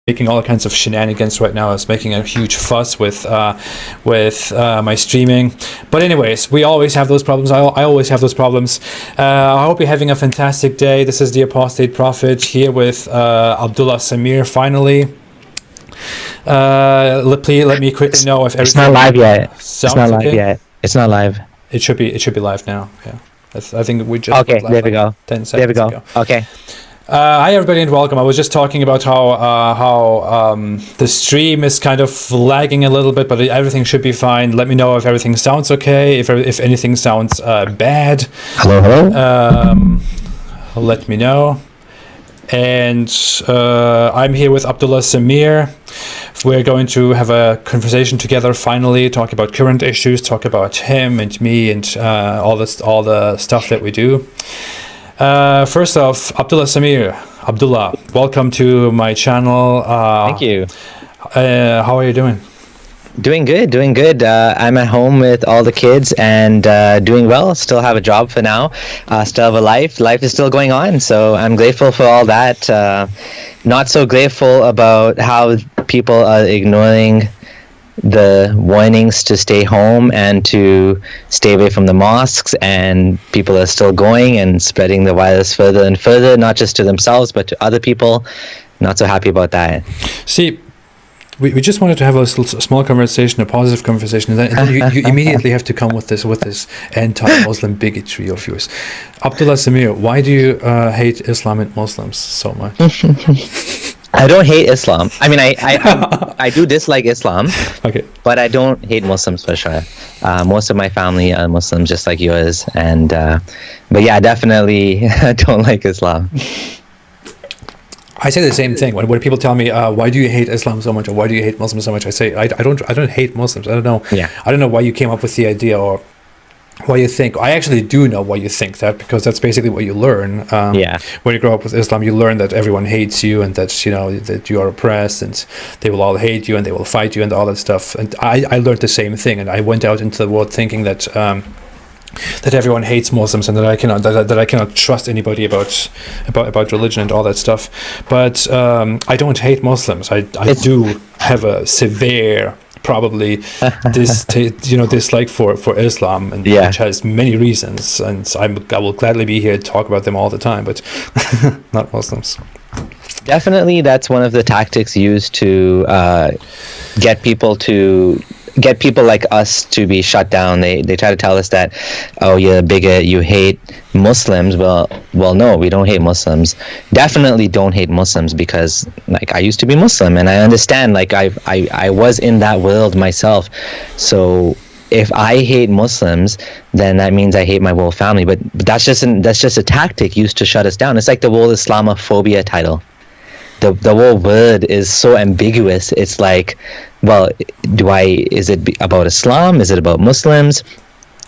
making all kinds of shenanigans right now. Is making a huge fuss with my streaming. But anyways, we always have those problems. I always have those problems. I hope you're having a fantastic day. This is the Apostate Prophet here with Abdulah Samir. Finally, please let me quickly know if everything. It's not live yet. It's not live yet. It's not live. It should be live now. Yeah. I think we just okay. There we go. 10 seconds there we go. ago. Okay. Hi everybody and welcome. I was just talking about how the stream is kind of lagging a little bit, but everything should be fine. Let me know if everything sounds okay. If anything sounds bad. Hello. Let me know. And I'm here with Abdulah Samir. We're going to have a conversation together finally, talk about current issues, talk about him and me and all the stuff that we do. First off, Abdulah Samir. Abdulah, welcome to my channel. Thank you. How are you doing? Doing good. I'm at home with all the kids and doing well. Still have a job for now. Still have a life. Life is still going on. So I'm grateful for all that. Not so grateful about how people are ignoring the warnings to stay home and to stay away from the mosques, and people are still going and spreading the virus further and further, not just to themselves but to other people. Not so happy about that. See, we just wanted to have a small conversation, a positive conversation, and then you immediately have to come with this anti-Muslim bigotry of yours. Abdulah Samir, why do you hate Islam and Muslims so much? I don't hate Islam. I mean, I do dislike Islam. Okay. But I don't hate Muslims for sure. Most of my family are Muslims, just like yours. And but yeah, definitely I don't like Islam. I say the same thing when people tell me, why do you hate Islam so much, or why do you hate Muslims so much? I say I don't hate Muslims. I don't know. Yeah. I don't know why you came up with the idea or why you think. I actually do know why you think that, because that's basically what you learn. When you grow up with Islam, you learn that everyone hates you and that that you are oppressed and they will all hate you and they will fight you and all that stuff. And I learned the same thing, and I went out into the world thinking that everyone hates Muslims and that I cannot trust anybody about religion and all that stuff. But I don't hate Muslims. I do have a severe, probably dislike for Islam, and which has many reasons, and I will gladly be here to talk about them all the time, but not Muslims. Definitely, that's one of the tactics used to get people like us to be shut down. They try to tell us that, oh, you're a bigot, you hate Muslims. Well, no, we don't hate Muslims. Definitely don't hate Muslims, because like I used to be Muslim and I understand, like I was in that world myself. So if I hate Muslims, then that means I hate my whole family. But that's just a tactic used to shut us down. It's like the whole Islamophobia title. The whole word is so ambiguous. It's like, well, is it about Islam? Is it about Muslims?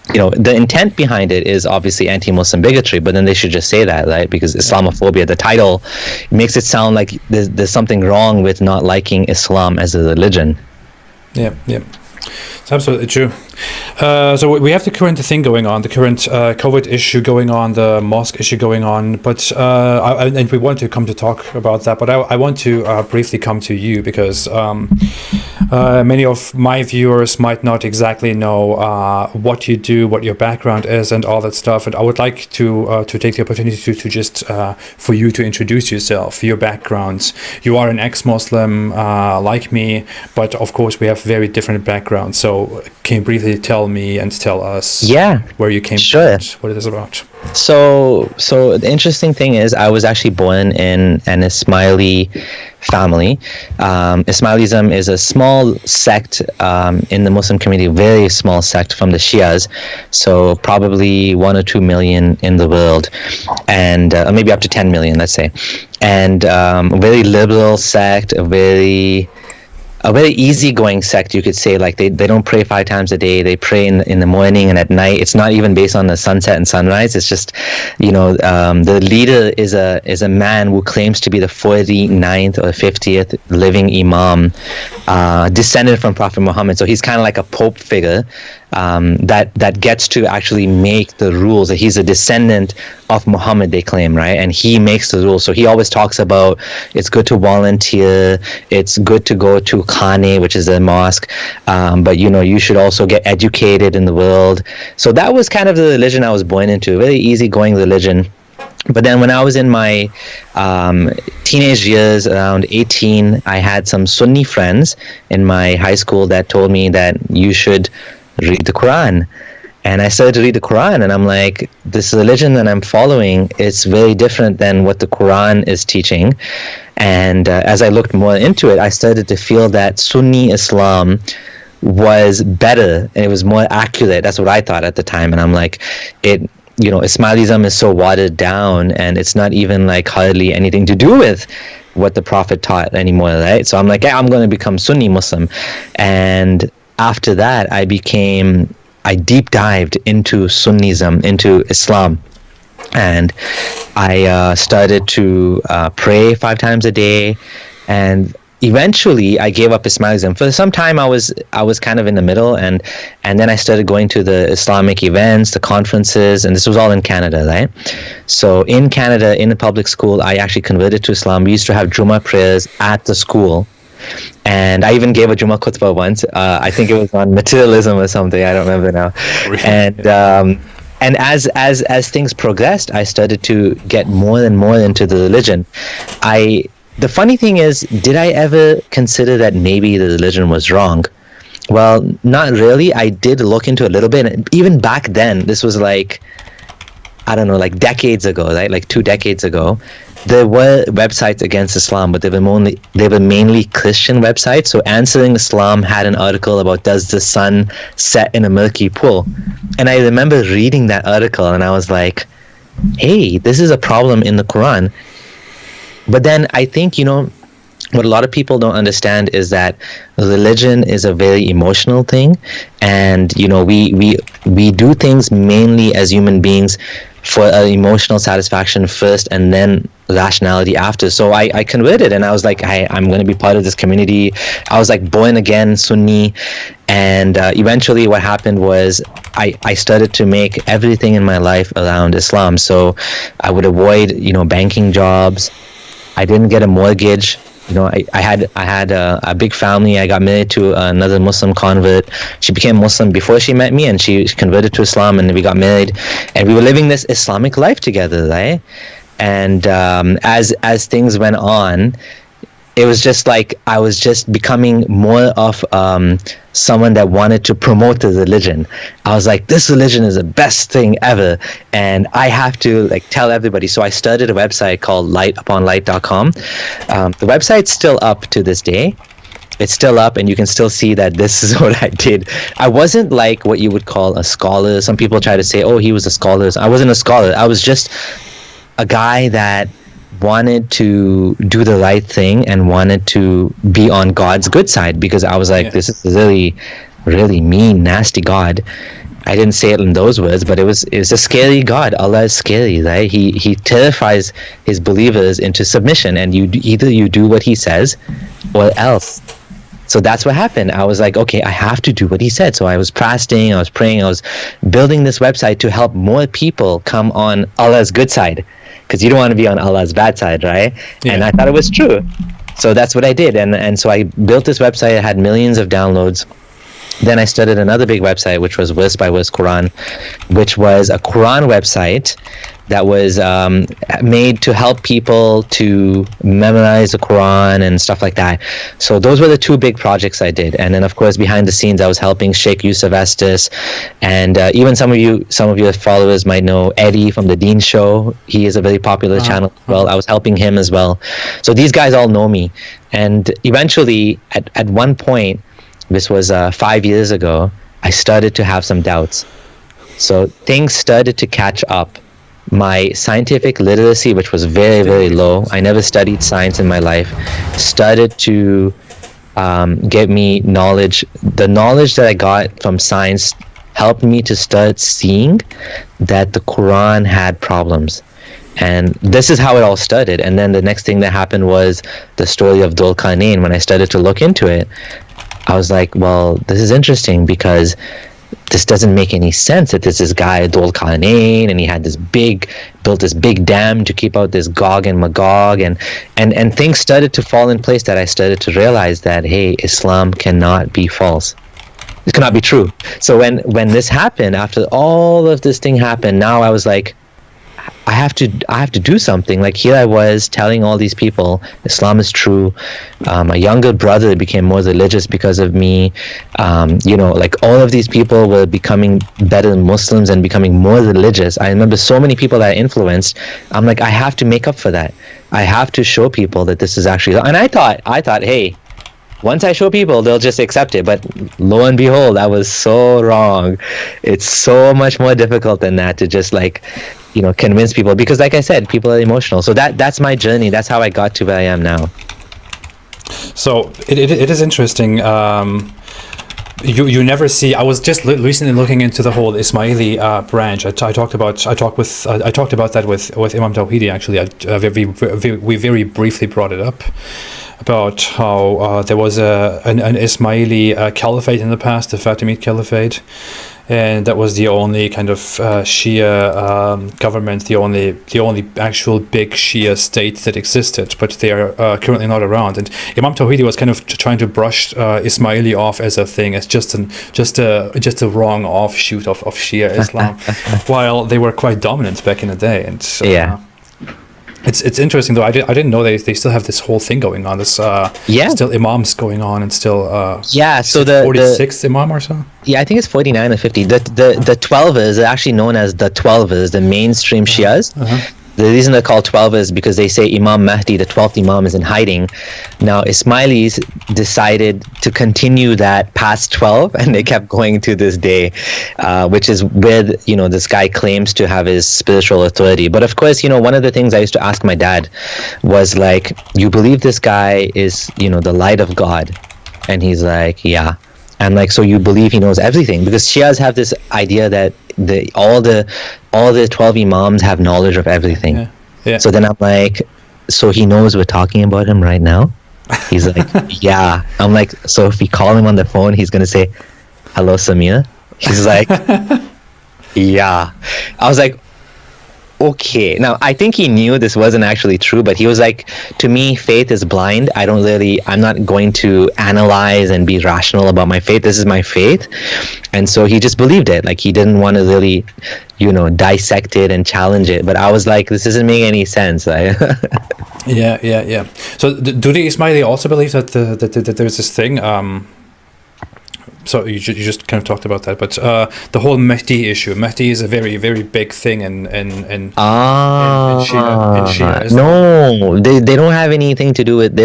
The intent behind it is obviously anti-Muslim bigotry, but then they should just say that, right? Because Islamophobia, the title, makes it sound like there's something wrong with not liking Islam as a religion. Yeah. It's absolutely true. So we have the current thing going on, the current COVID issue going on, the mosque issue going on, but and we want to come to talk about that, but I want to briefly come to you, because many of my viewers might not exactly know what you do, what your background is, and all that stuff, and I would like to take the opportunity to just for you to introduce yourself, your backgrounds. You are an ex-Muslim like me, but of course we have very different backgrounds, so can you briefly tell me and tell us where you came from, what it is about? So the interesting thing is, I was actually born in an Ismaili family. Ismailism is a small sect in the Muslim community, very small sect from the Shias, so probably 1 or 2 million in the world, and maybe up to 10 million, let's say. And a very liberal sect, a very easygoing sect, you could say. Like they don't pray 5 times a day. They pray in the morning and at night. It's not even based on the sunset and sunrise. It's just, the leader is a man who claims to be the 49th or 50th living imam, descended from Prophet Muhammad. So he's kind of like a pope figure. that gets to actually make the rules. He's a descendant of Muhammad, they claim, right? And he makes the rules. So he always talks about it's good to volunteer, it's good to go to Khane, which is a mosque, but you should also get educated in the world. So that was kind of the religion I was born into, a very easygoing religion. But then when I was in my teenage years, around 18, I had some Sunni friends in my high school that told me that you should read the Quran. And I started to read the Quran, and I'm like, this religion that I'm following is very different than what the Quran is teaching. And as I looked more into it, I started to feel that Sunni Islam was better and it was more accurate. That's what I thought at the time. And I'm like, Ismailism is so watered down, and it's not even like hardly anything to do with what the Prophet taught anymore, right? So I'm like, yeah, I'm going to become Sunni Muslim. And after that, I deep dived into Sunnism, into Islam. And I started to pray 5 times a day, and eventually I gave up Ismailism. For some time I was kind of in the middle, and then I started going to the Islamic events, the conferences, and this was all in Canada, right? So in Canada, in the public school, I actually converted to Islam. We used to have Jummah prayers at the school, and I even gave a Jummah khutbah once. I think it was on materialism or something, I don't remember now. And as things progressed, I started to get more and more into the religion. The funny thing is, did I ever consider that maybe the religion was wrong? Well, not really. I did look into it a little bit. And even back then, this was like, I don't know, like decades ago, right? Like 2 decades ago, there were websites against Islam, but they were mainly Christian websites. So Answering Islam had an article about, does the sun set in a murky pool? And I remember reading that article, and I was like, hey, this is a problem in the Quran. But then I think, what a lot of people don't understand is that religion is a very emotional thing, and we do things mainly as human beings for emotional satisfaction first, and then rationality after. So I converted, and I was like, I'm going to be part of this community. I was like born again Sunni, and eventually what happened was I started to make everything in my life around Islam. So I would avoid banking jobs. I didn't get a mortgage. I had a big family. I got married to another Muslim convert. She became Muslim before she met me, and she converted to Islam, and we got married, and we were living this Islamic life together, right? And as things went on, it was just like I was just becoming more of someone that wanted to promote the religion. I was like, this religion is the best thing ever, and I have to tell everybody. So I started a website called lightuponlight.com. The website's still up to this day. It's still up, and you can still see that this is what I did. I wasn't like what you would call a scholar. Some people try to say, oh, he was a scholar. I wasn't a scholar. I was just a guy that wanted to do the right thing and wanted to be on God's good side, because I was like, this is a really, really mean, nasty God. I didn't say it in those words, but it was a scary God. Allah is scary, right? He terrifies his believers into submission, and either you do what he says or else. So that's what happened. I was like, okay, I have to do what he said. So I was fasting, I was praying, I was building this website to help more people come on Allah's good side, because you don't want to be on Allah's bad side, right? Yeah. And I thought it was true. So that's what I did. And so I built this website. It had millions of downloads. Then I started another big website, which was Verse by Verse Quran, which was a Quran website that was made to help people to memorize the Quran and stuff like that. So those were the 2 big projects I did. And then, of course, behind the scenes, I was helping Sheikh Yusuf Estes, and even some of your followers might know Eddie from the Dean Show. He is a very popular channel as well. I was helping him as well. So these guys all know me. And eventually, at one point, this was 5 years ago, I started to have some doubts. So things started to catch up. My scientific literacy, which was very, very low, I never studied science in my life, started to get me knowledge. The knowledge that I got from science helped me to start seeing that the Quran had problems. And this is how it all started. And then the next thing that happened was the story of Dhul Qarnayn. When I started to look into it, I was like, well, this is interesting, because this doesn't make any sense, that there's this guy Dhul Qarnayn, and he had built this big dam to keep out this Gog and Magog, and things started to fall in place, that I started to realize that, hey, Islam cannot be false. It cannot be true. So when this happened, after all of this thing happened, now I was like, I have to do something. Like, here I was telling all these people Islam is true. My younger brother became more religious because of me. Like, all of these people were becoming better Muslims and becoming more religious. I remember so many people that I influenced. I'm like, I have to make up for that. I have to show people that this is actually. And I thought, hey, once I show people, they'll just accept it. But lo and behold, I was so wrong. It's so much more difficult than that, to just like, convince people, because like I said, people are emotional. So that's my journey. That's how I got to where I am now. So it is interesting. You never see. I was just recently looking into the whole Ismaili branch. I talked about that with Imam Tawhidi. Actually, we very briefly brought it up, about how there was an Ismaili caliphate in the past, the Fatimid caliphate, and that was the only kind of Shia government, the only actual big Shia state that existed. But they are currently not around. And Imam Tawhidi was kind of trying to brush Ismaili off as a thing, as just a wrong offshoot of Shia Islam, while they were quite dominant back in the day. And It's interesting though. I didn't know they still have this whole thing going on. This still imams going on, and still So the 46th imam or so. Yeah, I think it's 49 or 50. The 12ers are actually known as the 12ers, the mainstream Shias. The reason they're called 12ers is because they say Imam Mahdi, the 12th Imam, is in hiding. Now, Ismailis decided to continue that past 12, and they kept going to this day, which is where this guy claims to have his spiritual authority. But of course, one of the things I used to ask my dad was like, you believe this guy is, the light of God? And he's like, yeah. And like, so you believe he knows everything? Because Shias have this idea that all the 12 imams have knowledge of everything. Yeah. So then I'm like, so he knows we're talking about him right now? He's like, yeah. I'm like, so if we call him on the phone, he's gonna say, hello, Samir? He's like, yeah. I was like, okay. Now, I think he knew this wasn't actually true, but he was like, to me, faith is blind. I'm not going to analyze and be rational about my faith. This is my faith. And so he just believed it. Like, he didn't want to really, dissect it and challenge it. But I was like, this doesn't make any sense. Yeah. So do the Ismaili also believe that there's this thing? So you just kind of talked about that, but the whole Mahdi issue. Mahdi is a very, very big thing in Shia. No, they don't have anything to do with.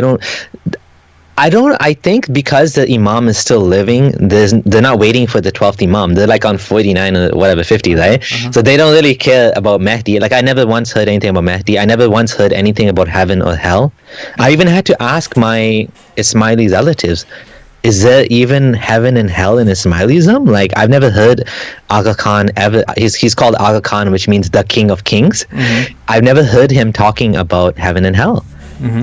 I think because the Imam is still living, they're not waiting for the 12th Imam. They're like on 49 or whatever, 50, right? So they don't really care about Mahdi. Like, I never once heard anything about Mahdi. I never once heard anything about heaven or hell. I even had to ask my Ismaili relatives, is there even heaven and hell in Ismailism? Like, I've never heard Aga Khan ever. He's called Aga Khan, which means the King of Kings. I've never heard him talking about heaven and hell.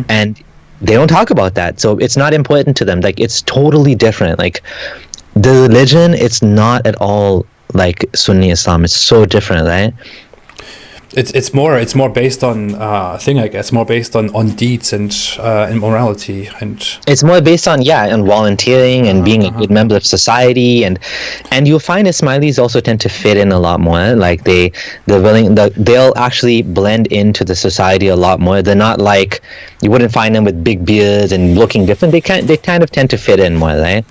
And they don't talk about that. So it's not important to them. Like, it's totally different. Like, the religion, it's not at all like Sunni Islam. It's so different, right? It's more based on I guess, more based on deeds and morality, and it's more based on volunteering and being a good member of society, and you'll find Ismailis also tend to fit in a lot more. Like they'll actually blend into the society a lot more. They're not like, you wouldn't find them with big beards and looking different. They kind of tend to fit in more, right?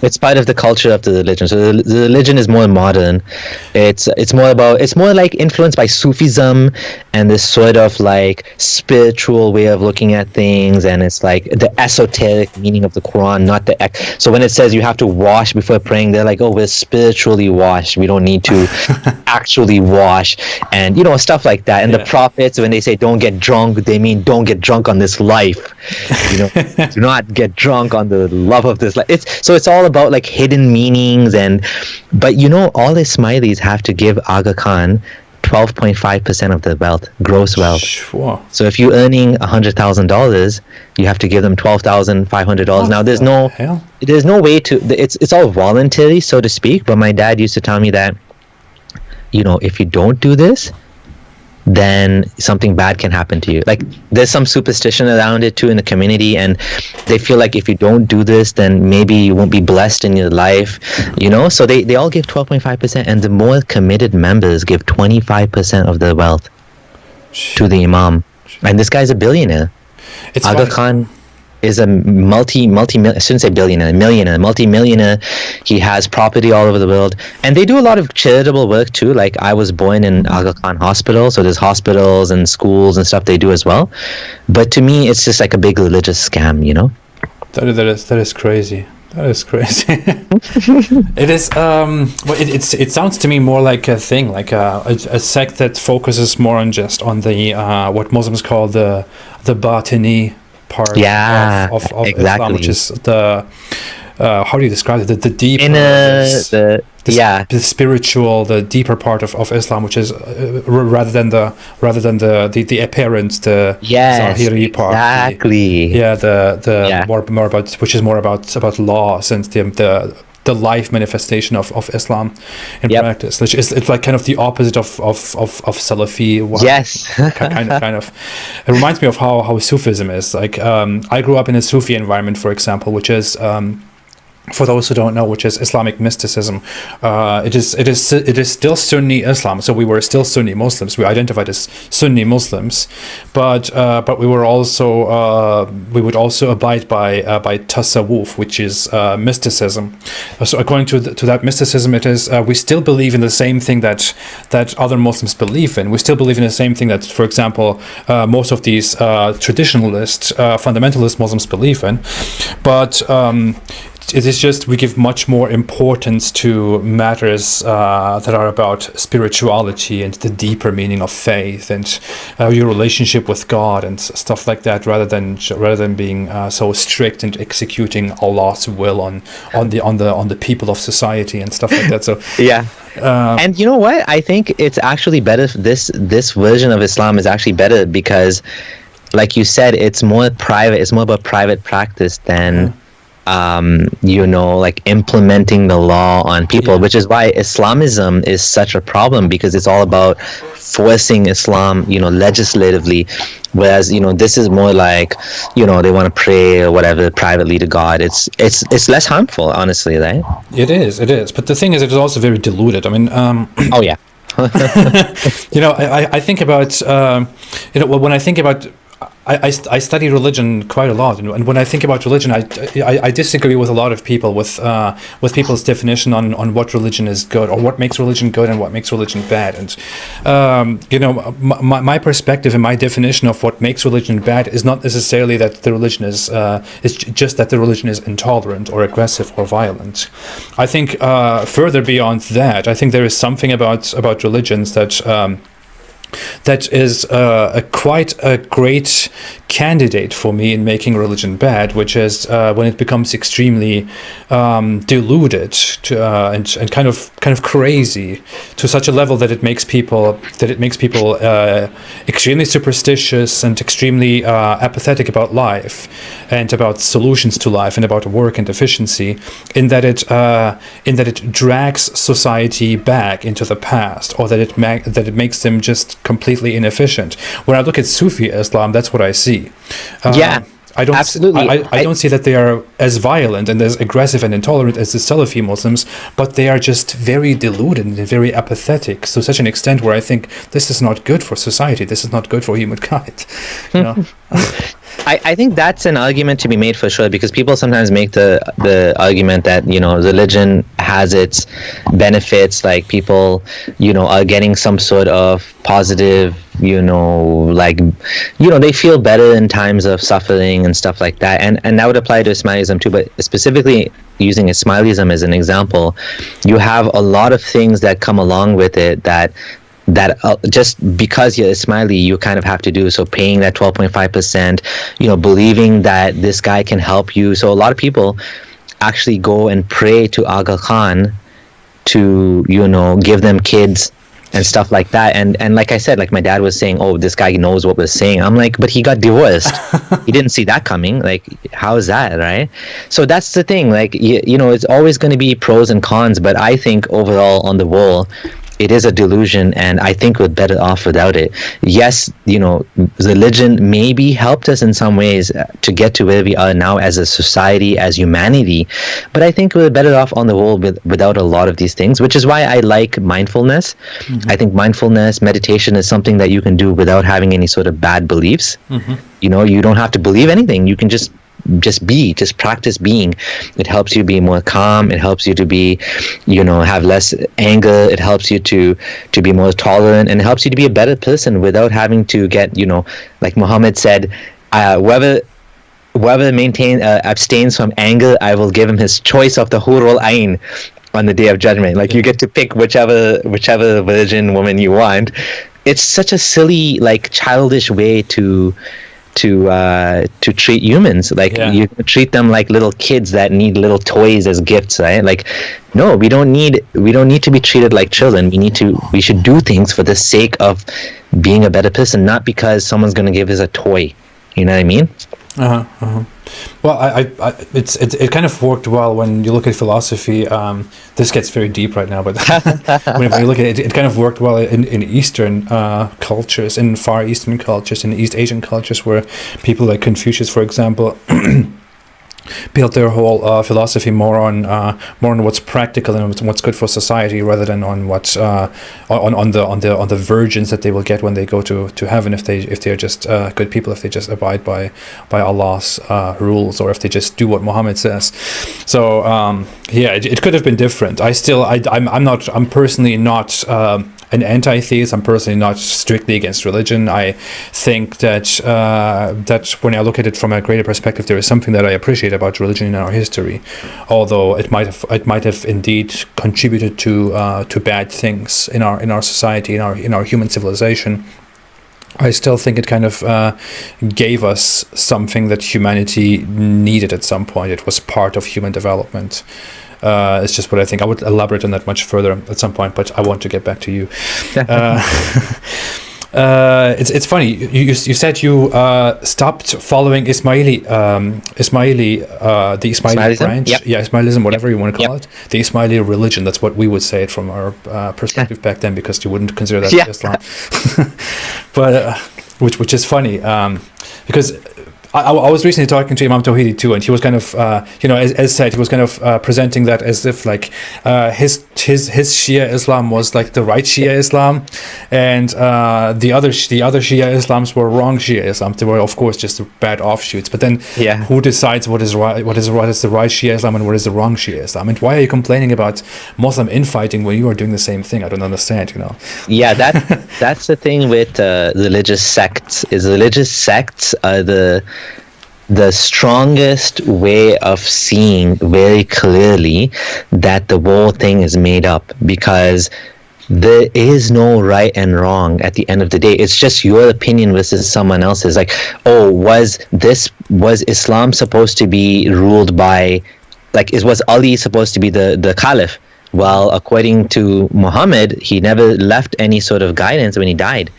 It's part of the culture of the religion. So the religion is more modern. It's more like influenced by Sufism and this sort of like spiritual way of looking at things, and it's like the esoteric meaning of the Quran, not so when it says you have to wash before praying, they're like, oh, we're spiritually washed, we don't need to actually wash, and stuff like that. And the prophets, when they say don't get drunk, they mean don't get drunk on this life. Do not get drunk on the love of this life. It's all about like hidden meanings, but all Ismailis have to give Aga Khan 12.5% of the wealth, gross wealth. Sure. So if you're earning $100,000, you have to give them $12,500. Now there's no way to. It's all voluntary, so to speak. But my dad used to tell me that, if you don't do this, then something bad can happen to you. Like, there's some superstition around it too in the community, and they feel like if you don't do this, then maybe you won't be blessed in your life, so they all give 12.5%, and the more committed members give 25% of their wealth to the imam. And this guy's a billionaire. Aga Khan is a I shouldn't say billionaire, millionaire, multi-millionaire. He has property all over the world, and they do a lot of charitable work too. Like, I was born in Aga Khan Hospital, so there's hospitals and schools and stuff they do as well. But to me, it's just like a big religious scam, That is crazy. That is crazy. It is. It sounds to me more like a thing, like a sect that focuses more on the what Muslims call the batini part of exactly. Islam, which is the how do you describe it? The deep the spiritual, the deeper part of Islam, which is rather than the apparent, the Zahiri part. Exactly. More about, which is more about laws and the life manifestation of Islam in practice. It's like kind of the opposite of Salafi. Yes. kind of. It reminds me of how Sufism is. Like, I grew up in a Sufi environment, for example, which is, for those who don't know, which is Islamic mysticism. It is still Sunni Islam. So we were still Sunni Muslims. We identified as Sunni Muslims, but we would also abide by tasawwuf, which is mysticism. So according to that mysticism, it is we still believe in the same thing that other Muslims believe in. We still believe in the same thing that, for example, most of these traditionalist, fundamentalist Muslims believe in, but it is just we give much more importance to matters that are about spirituality and the deeper meaning of faith and your relationship with God and stuff like that, rather than being so strict and executing Allah's will on the people of society and stuff like that. So and you know what? I think it's actually better. This version of Islam is actually better because, like you said, it's more private. It's more about private practice than. Like implementing the law on people, which is why Islamism is such a problem, because it's all about forcing Islam, legislatively, whereas, this is more like, they want to pray or whatever privately to God. It's less harmful, honestly, right? It is. But the thing is, it is also very diluted. I mean, oh yeah. I think about, when I think about, I study religion quite a lot, and when I think about religion, I disagree with a lot of people with people's definition on what religion is good, or what makes religion good and what makes religion bad. And my perspective and my definition of what makes religion bad is not necessarily that the religion is just that the religion is intolerant or aggressive or violent. I think further beyond that, I think there is something about religions that is quite a great candidate for me in making religion bad, which is when it becomes extremely diluted and kind of crazy to such a level that it makes people extremely superstitious and extremely apathetic about life and about solutions to life and about work and efficiency, in that it drags society back into the past, or that it makes them just completely inefficient. When I look at Sufi Islam, that's what I see. I don't absolutely. I don't see that they are as violent and as aggressive and intolerant as the Salafi Muslims, but they are just very deluded and very apathetic to such an extent where I think this is not good for society. This is not good for humankind. I think that's an argument to be made for sure, because people sometimes make the argument that religion has its benefits, like people are getting some sort of positive they feel better in times of suffering and stuff like that, and that would apply to Ismailism too. But specifically using Ismailism as an example, you have a lot of things that come along with it that just because you're Ismaili, you kind of have to do. So paying that 12.5%, believing that this guy can help you. So a lot of people actually go and pray to Aga Khan to, give them kids and stuff like that. And like I said, like my dad was saying, oh, this guy knows what we're saying. I'm like, but he got divorced. He didn't see that coming. Like, how is that, right? So that's the thing. Like, you know, it's always going to be pros and cons, but I think overall on the whole, it is a delusion, and I think we're better off without it. Yes, you know, religion maybe helped us in some ways to get to where we are now as a society, as humanity, but I think we're better off on the whole without a lot of these things, which is why I like mindfulness. I think mindfulness, meditation is something that you can do without having any sort of bad beliefs. You know, you don't have to believe anything. You can just practice being. It helps you be more calm. It helps you to be, you know, have less anger. It helps you to be more tolerant, and it helps you to be a better person without having to get, you know, like Muhammad said, whoever abstains from anger, I will give him his choice of the hurul ain on the day of judgment. Like, you get to pick whichever virgin woman you want. It's such a silly, like, childish way to treat humans. Like, you treat them like little kids that need little toys as gifts, right? Like, no, we don't need to be treated like children. We should do things for the sake of being a better person, not because someone's going to give us a toy. You know what I mean? Well, it kind of worked well when you look at philosophy. This gets very deep right now, but when you look at it, it kind of worked well in Eastern cultures, in Far Eastern cultures, in East Asian cultures, where people like Confucius, for example, built their whole philosophy more on what's practical and what's good for society, rather than on what's on the virgins that they will get when they go to heaven, if they're just good people, if they just abide by Allah's rules, or if they just do what Muhammad says. So it could have been different. I'm personally not an anti-theist. I'm personally not strictly against religion. I think that when I look at it from a greater perspective, there is something that I appreciate about religion in our history, although it might have indeed contributed to bad things in our society, in our human civilization. I still think it kind of gave us something that humanity needed at some point. It was part of human development. It's just what I think. I would elaborate on that much further at some point, but I want to get back to you. It's funny. You said you stopped following the Ismaili branch. Yep. Yeah, Ismailism, whatever you want to call it. The Ismaili religion. That's what we would say it from our perspective back then, because you wouldn't consider that Islam. But which is funny, because I was recently talking to Imam Tawhidi too, and he was kind of, as said, he was kind of presenting that as if like his Shia Islam was like the right Shia Islam, and the other Shia Islams were wrong Shia Islam. They were, of course, just bad offshoots. But then, who decides what is right? What is the right Shia Islam and what is the wrong Shia Islam? And why are you complaining about Muslim infighting when you are doing the same thing? I don't understand. Yeah, that's the thing with religious sects. Religious sects are the strongest way of seeing very clearly that the whole thing is made up, because there is no right and wrong at the end of the day. It's just your opinion versus someone else's. Like, oh, was Islam supposed to be ruled by, like, was Ali supposed to be the caliph? Well, according to Muhammad, he never left any sort of guidance when he died.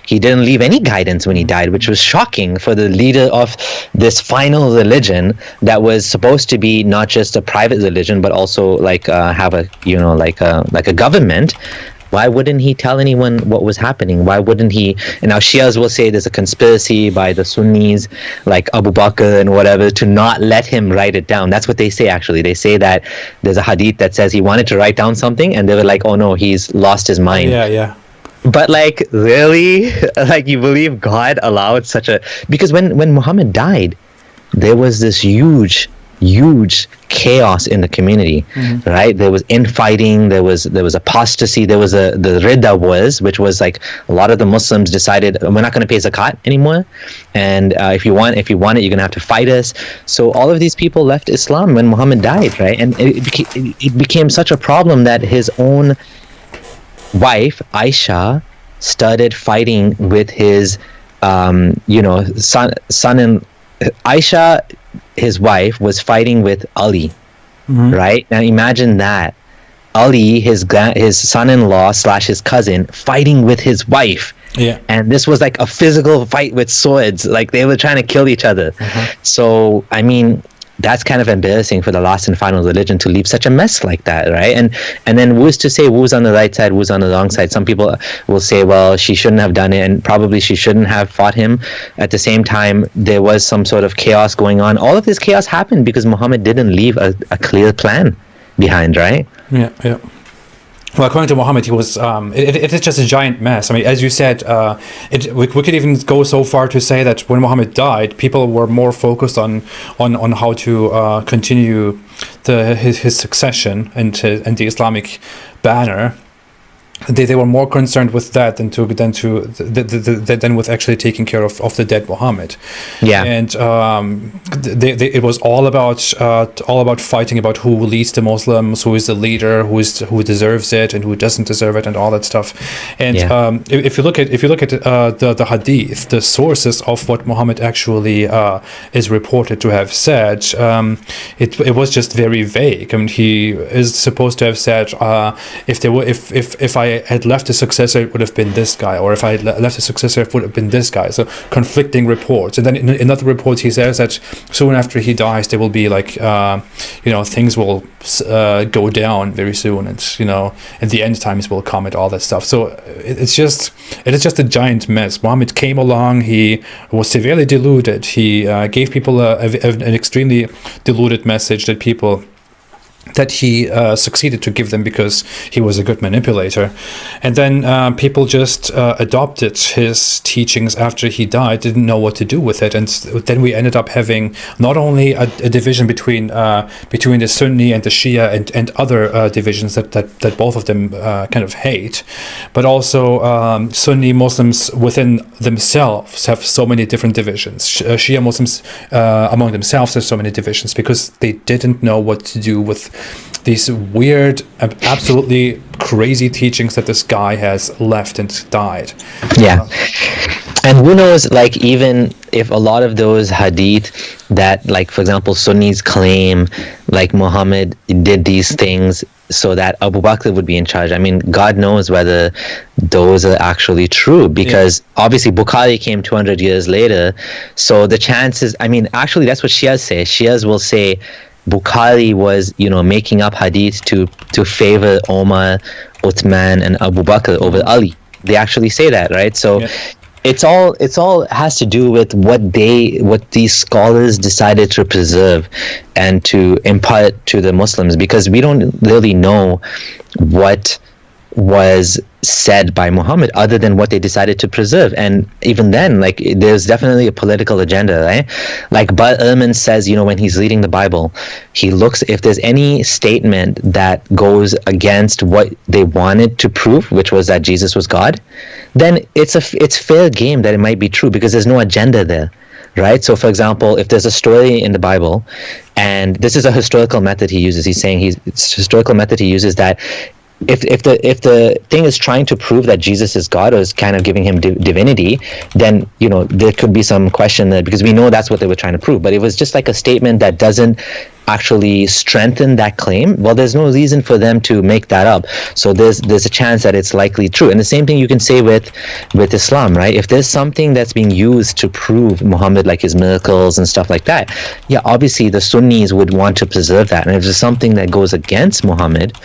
He didn't leave any guidance when he died, which was shocking for the leader of this final religion that was supposed to be not just a private religion, but also like have a like a government. Why wouldn't he tell anyone what was happening? Why wouldn't he? And now Shias will say there's a conspiracy by the Sunnis, like Abu Bakr and whatever, to not let him write it down. That's what they say, actually. They say that there's a hadith that says he wanted to write down something, and they were like, oh no, he's lost his mind. Yeah. But like, really? Like, you believe God allowed such a... Because when Muhammad died, there was this huge chaos in the community, right? There was infighting, there was apostasy, there was the Ridda which was like a lot of the Muslims decided, we're not going to pay zakat anymore, and if you want it, you're going to have to fight us. So all of these people left Islam when Muhammad died, right? And it became such a problem that his own wife Aisha started fighting with his son and Aisha, his wife, was fighting with Ali, right? Now imagine that. Ali, his son-in-law / his cousin, fighting with his wife. Yeah. And this was like a physical fight with swords. Like they were trying to kill each other. So, I mean, that's kind of embarrassing for the last and final religion to leave such a mess like that, right? And then who's to say who's on the right side, who's on the wrong side? Some people will say, well, she shouldn't have done it, and probably she shouldn't have fought him. At the same time, there was some sort of chaos going on. All of this chaos happened because Muhammad didn't leave a clear plan behind, right? Yeah. Well, according to Muhammad, he was. It is just a giant mess. I mean, as you said, we could even go so far to say that when Muhammad died, people were more focused on how to continue his succession and the Islamic banner. They were more concerned with that than with actually taking care of the dead Muhammad. Yeah, and it was all about fighting about who leads the Muslims, who is the leader, who deserves it and who doesn't deserve it, and all that stuff. And if you look at the hadith, the sources of what Muhammad actually is reported to have said, it was just very vague. I mean, he is supposed to have said, if I had left a successor, it would have been this guy, or if I had left a successor, it would have been this guy. So conflicting reports. And then in other reports, he says that soon after he dies, there will be like, things will go down very soon, and and the end times will come and all that stuff. So it is just a giant mess. Muhammad came along. He was severely deluded. He gave people an extremely deluded message that he succeeded to give them because he was a good manipulator. And then people just adopted his teachings after he died, didn't know what to do with it. And then we ended up having not only a division between the Sunni and the Shia and other divisions that both of them kind of hate, but also Sunni Muslims within themselves have so many different divisions. Shia Muslims among themselves have so many divisions because they didn't know what to do with these weird, absolutely crazy teachings that this guy has left and died. Yeah. And who knows, like, even if a lot of those hadith that, like, for example, Sunnis claim, like, Muhammad did these things so that Abu Bakr would be in charge. I mean, God knows whether those are actually true, because obviously Bukhari came 200 years later. So the chances, I mean, actually that's what Shias say. Shias will say Bukhari was, making up hadith to favor Omar, Uthman, and Abu Bakr over Ali. They actually say that, right? So it's all has to do with what these scholars decided to preserve and to impart to the Muslims, because we don't really know what was said by Muhammad other than what they decided to preserve. And even then, like, there's definitely a political agenda, right? Like Bud Ehrman says, when he's reading the Bible, he looks, if there's any statement that goes against what they wanted to prove, which was that Jesus was God, then it's fair game that it might be true, because there's no agenda there. Right? So, for example, if there's a story in the Bible, and this is a historical method he uses, historical method he uses that if the thing is trying to prove that Jesus is God, or is kind of giving him divinity, then there could be some question there, because we know that's what they were trying to prove. But it was just like a statement that doesn't actually strengthen that claim. Well, there's no reason for them to make that up. So there's a chance that it's likely true. And the same thing you can say with Islam, right? If there's something that's being used to prove Muhammad, like his miracles and stuff like that, obviously the Sunnis would want to preserve that. And if there's something that goes against Muhammad,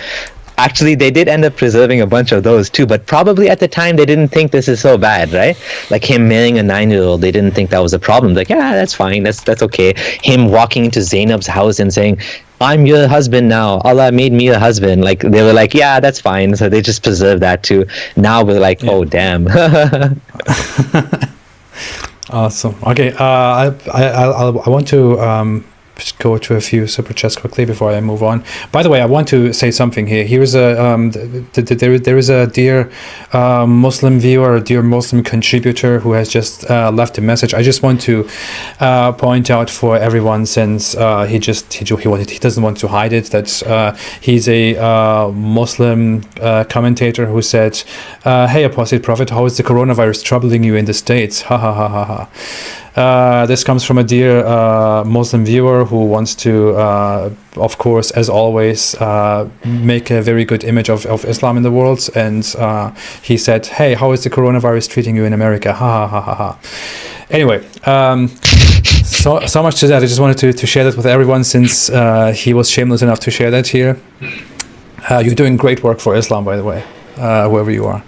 actually, they did end up preserving a bunch of those too, but probably at the time they didn't think this is so bad, right? Like him marrying a 9-year-old, they didn't think that was a problem. Like, yeah, that's fine, that's okay. Him walking into Zainab's house and saying, I'm your husband now, Allah made me a husband. Like, they were like, yeah, that's fine. So they just preserved that too. Now we're like, oh, damn. Awesome. Okay, I want to just go to a few super chats quickly before I move on. By the way, I want to say something here. Here is there is a dear Muslim viewer, a dear Muslim contributor who has just left a message. I just want to point out for everyone, since he doesn't want to hide it, that he's a Muslim commentator who said, "Hey, Apostate Prophet, how is the coronavirus troubling you in the States? Ha ha ha ha ha." This comes from a dear Muslim viewer who wants to, of course, as always, make a very good image of Islam in the world. And he said, "Hey, how is the coronavirus treating you in America? Ha ha ha ha ha." Anyway, so much to that. I just wanted to share that with everyone, since he was shameless enough to share that here. You're doing great work for Islam, by the way, whoever you are.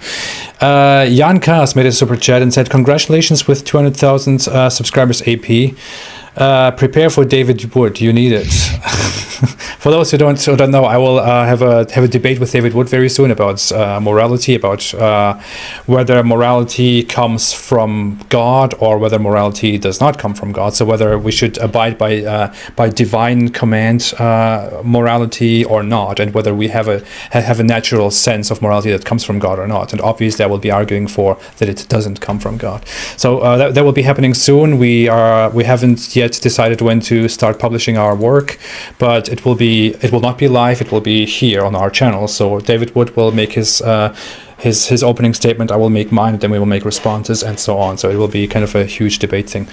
Jan Kaas made a super chat and said, "Congratulations with 200,000 subscribers, AP. Prepare for David Wood. You need it." For those who don't know, I will have a debate with David Wood very soon about morality, about whether morality comes from God or whether morality does not come from God. So whether we should abide by divine command morality or not, and whether we have a natural sense of morality that comes from God or not. And obviously, I will be arguing for that it doesn't come from God. So that will be happening soon. We haven't yet decided when to start publishing our work, but it will not be live. It will be here on our channel. So David Wood will make his opening statement. I will make mine, and then we will make responses and so on. So it will be kind of a huge debate thing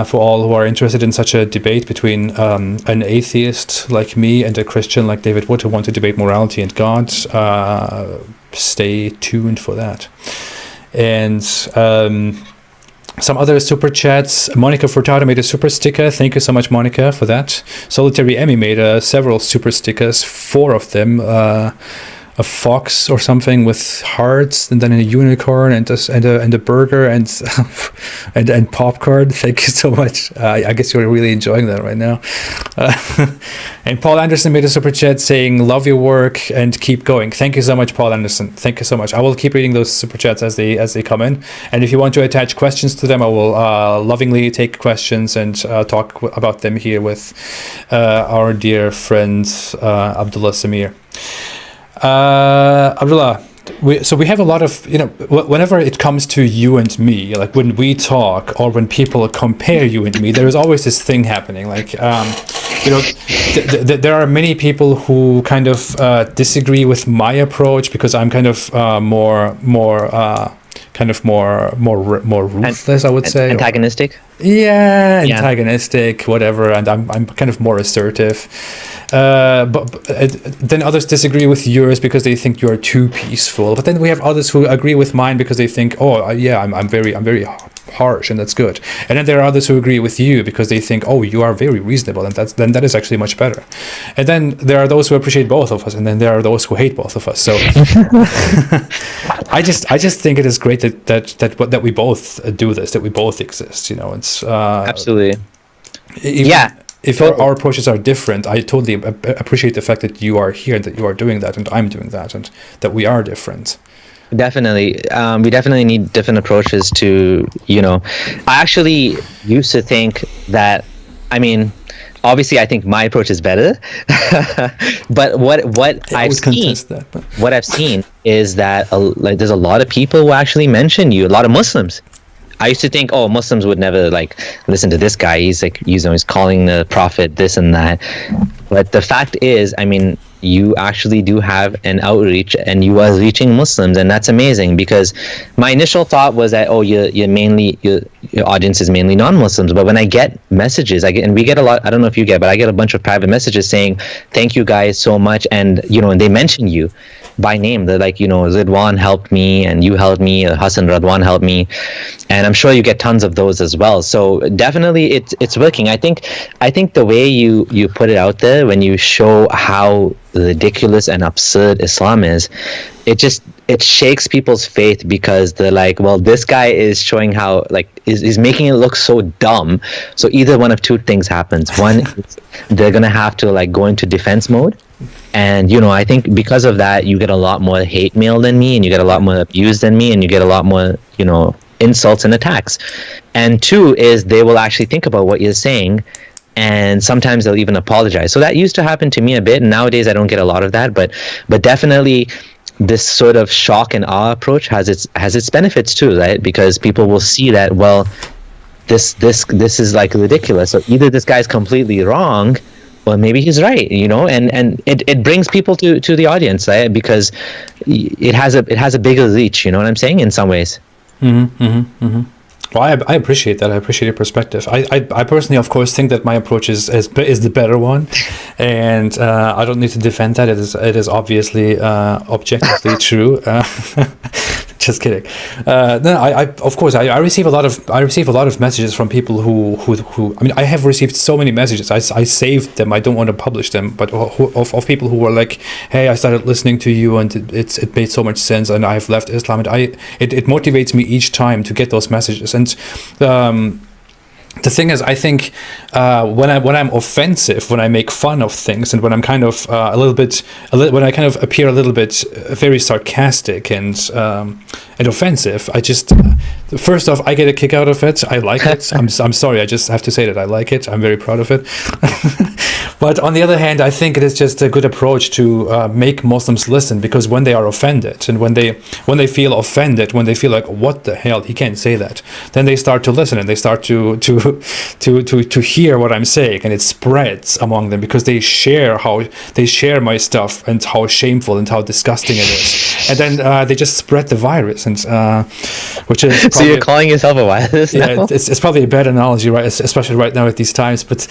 for all who are interested in such a debate between an atheist like me and a Christian like David Wood who want to debate morality and God. Stay tuned for that. And some other super chats. Monica Furtado made a super sticker. Thank you so much, Monica, for that. Solitary Emmy made several super stickers, 4 of them. A fox or something with hearts, and then a unicorn, and a burger, and popcorn. Thank you so much. I guess you're really enjoying that right now. And Paul Anderson made a super chat saying, "Love your work and keep going." Thank you so much, Paul Anderson. Thank you so much. I will keep reading those super chats as they come in. And if you want to attach questions to them, I will lovingly take questions and talk about them here with our dear friend Abdullah Samir. Abdullah, we have a lot of, whenever it comes to you and me, like when we talk or when people compare you and me, there is always this thing happening. Like, there are many people who kind of disagree with my approach because I'm kind of more ruthless, I would say. Antagonistic? Yeah, antagonistic, whatever, and I'm kind of more assertive. But then others disagree with yours because they think you're too peaceful. But then we have others who agree with mine because they think, I'm very harsh, and that's good. And then there are others who agree with you because they think, you are very reasonable, and that is actually much better. And then there are those who appreciate both of us, and then there are those who hate both of us. So I just think it is great that we both do this, that we both exist. It's absolutely. If our approaches are different, I totally appreciate the fact that you are here, that you are doing that, and I'm doing that, and that we are different. Definitely. We definitely need different approaches to, I actually used to think that, obviously I think my approach is better, but what I've seen is that there's a lot of people who actually mention you, a lot of Muslims. I used to think, Muslims would never listen to this guy. He's he's calling the prophet this and that. But the fact is, you actually do have an outreach, and you are reaching Muslims, and that's amazing. Because my initial thought was that your audience is mainly non-Muslims. But when I get messages, and we get a lot. I don't know if you get, but I get a bunch of private messages saying, "Thank you guys so much," and and they mention you by name. They're like, Ridwan helped me, and you helped me, Hassan Radwan helped me, and I'm sure you get tons of those as well. So definitely it's working. I think the way you put it out there, when you show how ridiculous and absurd Islam is, it shakes people's faith, because they're like, well, this guy is showing how is making it look so dumb. So either one of two things happens. One, they're gonna have to go into defense mode. And I think because of that, you get a lot more hate mail than me, and you get a lot more abuse than me, and you get a lot more insults and attacks. And 2 is they will actually think about what you're saying, and sometimes they'll even apologize. So that used to happen to me a bit, and nowadays I don't get a lot of that, but definitely this sort of shock and awe approach has its benefits too, right? Because people will see that, well, this is ridiculous. So either this guy's completely wrong, well, maybe he's right, and it brings people to the audience, right? Because it has a bigger reach, you know what I'm saying, in some ways. Well, I appreciate that. I appreciate your perspective. I personally, of course, think that my approach is the better one, and I don't need to defend that. It is obviously objectively true. Just kidding. No, I of course I receive a lot of messages from people who I mean, I have received so many messages. I saved them. I don't want to publish them, but of people who were like, "Hey, I started listening to you, and it made so much sense, and I've left Islam." And it motivates me each time to get those messages. And the thing is, I think when I'm offensive, when I make fun of things, and when I'm kind of when I kind of appear a little bit very sarcastic and offensive, I just first off, I get a kick out of it. I like it. I'm sorry, I just have to say that I like it. I'm very proud of it. But on the other hand, I think it is just a good approach to make Muslims listen, because when they are offended, and when they feel offended, when they feel like, what the hell, he can't say that, then they start to listen, and they start to hear what I'm saying, and it spreads among them, because they share my stuff and how shameful and how disgusting it is, and then they just spread the virus, and which is so you're calling yourself a virus now? Yeah, it's probably a bad analogy, right? Especially right now at these times, but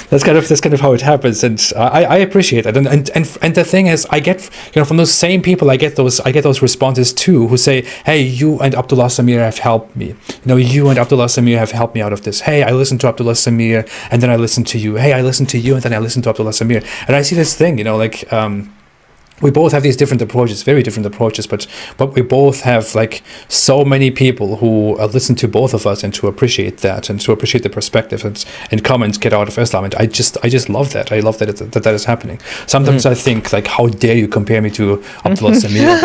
that's kind of how it happens, and I appreciate that, and the thing is, I get, from those same people, I get those responses too, who say, "Hey, you and Abdullah Samir have helped me. You and Abdullah Samir have helped me out of this. Hey, I listened to Abdullah Samir, and then I listened to you. Hey, I listened to you, and then I listened to Abdullah Samir." And I see this thing, we both have these different approaches, very different approaches, but we both have like so many people who listen to both of us, and to appreciate that, and to appreciate the perspective, and come and get out of Islam. And I just love that. I love that is happening. Sometimes I think, like, how dare you compare me to Abdullah Samir?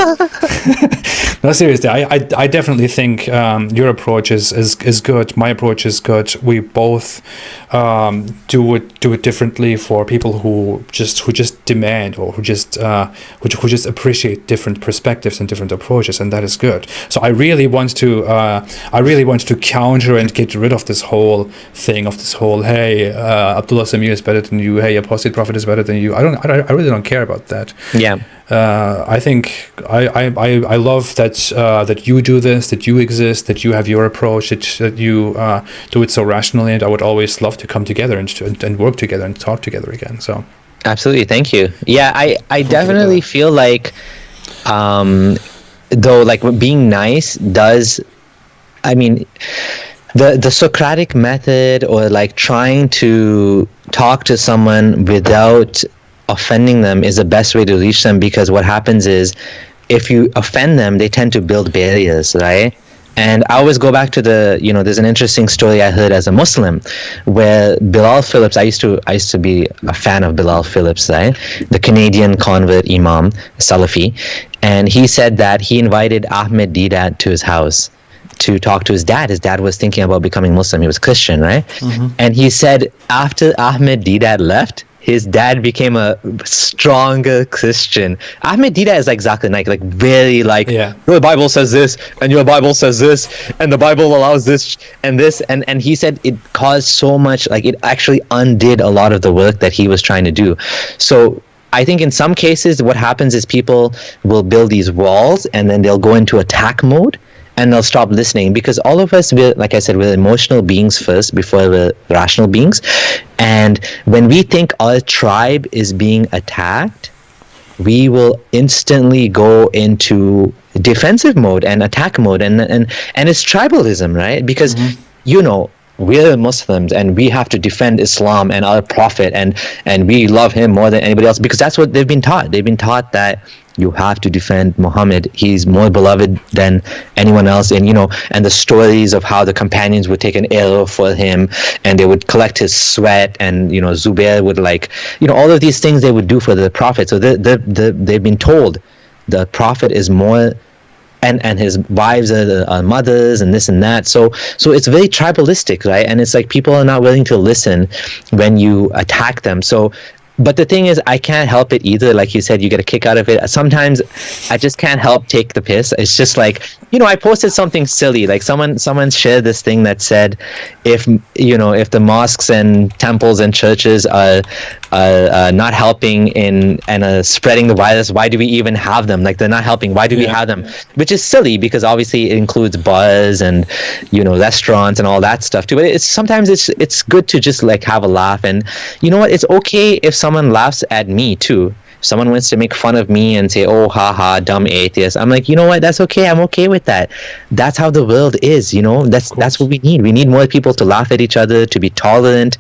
No, seriously, I definitely think your approach is good. My approach is good. We both do it differently for people who just demand, or who just appreciate different perspectives and different approaches, and that is good. So I really want to counter and get rid of this whole thing of this whole, hey, Abdullah Samir is better than you, hey, Apostate Prophet is better than you. I really don't care about that. Yeah. I think I love that you do this, that you exist, that you have your approach, that you do it so rationally, and I would always love to come together and work together and talk together again. So. Absolutely, thank you. Yeah, I definitely feel like, though, like, being nice does, I mean, the Socratic method, or like trying to talk to someone without offending them, is the best way to reach them, because what happens is, if you offend them, they tend to build barriers, right? And I always go back to there's an interesting story I heard as a Muslim, where Bilal Phillips, I used to be a fan of Bilal Phillips, right? The Canadian convert Imam, Salafi, and he said that he invited Ahmed Deedat to his house to talk to his dad. His dad was thinking about becoming Muslim. He was Christian, right? Mm-hmm. And he said after Ahmed Deedat left, his dad became a stronger Christian. Ahmed Deedat is like Zakir Naik, like very like, your Bible says this, and your Bible says this, and the Bible allows this and this, and he said it caused so much, like it actually undid a lot of the work that he was trying to do. So I think in some cases what happens is people will build these walls, and then they'll go into attack mode, and they'll stop listening, because all of us, like I said, we're emotional beings first before we're rational beings. And when we think our tribe is being attacked, we will instantly go into defensive mode and attack mode, and it's tribalism, right? Because we're Muslims, and we have to defend Islam and our prophet, and we love him more than anybody else, because that's what they've been taught. They've been taught that you have to defend Muhammad. He's more beloved than anyone else. And and the stories of how the companions would take an arrow for him, and they would collect his sweat, and Zubair would all of these things they would do for the prophet. So they've been told the prophet is more, and his wives are mothers, and this and that. So it's very tribalistic, right? And it's like people are not willing to listen when you attack them. But the thing is, I can't help it either. Like you said, you get a kick out of it. Sometimes I just can't help take the piss. It's just like, I posted something silly. Like someone shared this thing that said, if the mosques and temples and churches are not helping in and spreading the virus. Why do we even have them? Like, they're not helping. Why do we have them? Which is silly, because obviously it includes bars and, you know, restaurants and all that stuff too. But sometimes it's good to just like have a laugh. And you know what? It's okay if someone laughs at me too. Someone wants to make fun of me and say, oh, ha, dumb atheist. I'm like, you know what? That's okay. I'm okay with that. That's how the world is, you know? That's what we need. We need more people to laugh at each other, to be tolerant.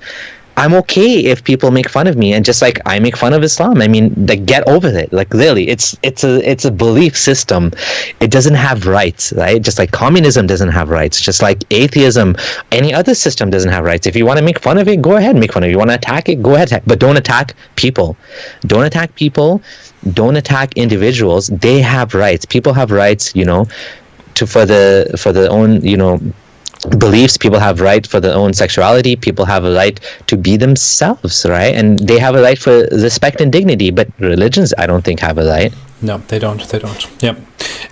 I'm okay if people make fun of me, and just like I make fun of Islam. I mean, like, get over it. Like, really, it's a belief system. It doesn't have rights, right? Just like communism doesn't have rights. Just like atheism, any other system doesn't have rights. If you want to make fun of it, go ahead and make fun of it. You want to attack it, go ahead. But don't attack people. Don't attack people. Don't attack individuals. They have rights. People have rights, you know, for their own, you know, beliefs. People have right for their own sexuality. People have a right to be themselves, right? And they have a right for respect and dignity. But religions, I don't think, have a right. No, they don't. Yeah.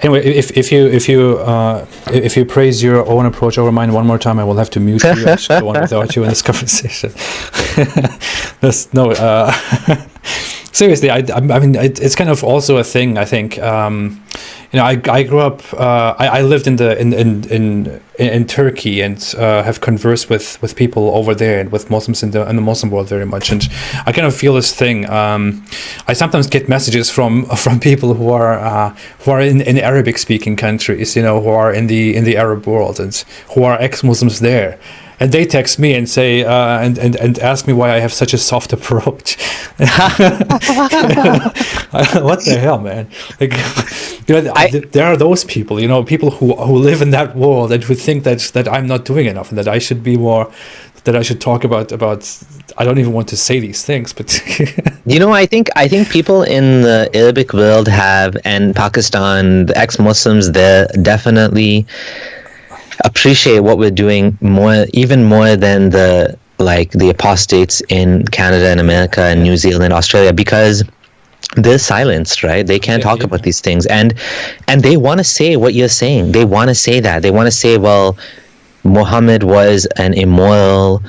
Anyway, if you praise your own approach over mine one more time, I will have to mute you. I should go on without you in this conversation. Seriously, I mean, it's kind of also a thing. I think, you know, I grew up. I lived in Turkey and have conversed with people over there and with Muslims in the Muslim world very much. And I kind of feel this thing. I sometimes get messages from people who are in Arabic speaking countries, you know, who are in the Arab world and who are ex-Muslims there. And they text me and say and ask me why I have such a soft approach. What the hell, man? Like, you know, there are those people, you know, people who live in that world and who think that I'm not doing enough and that I should be more, that I should talk about. I don't even want to say these things, but you know, I think people in the Arabic world have, and Pakistan, the ex-Muslims, they're definitely appreciate what we're doing even more than the apostates in Canada and America and New Zealand, Australia, because they're silenced, right? They can't talk about these things, and they want to say what you're saying. They want to say that. They want to say, well, Muhammad was an immoral,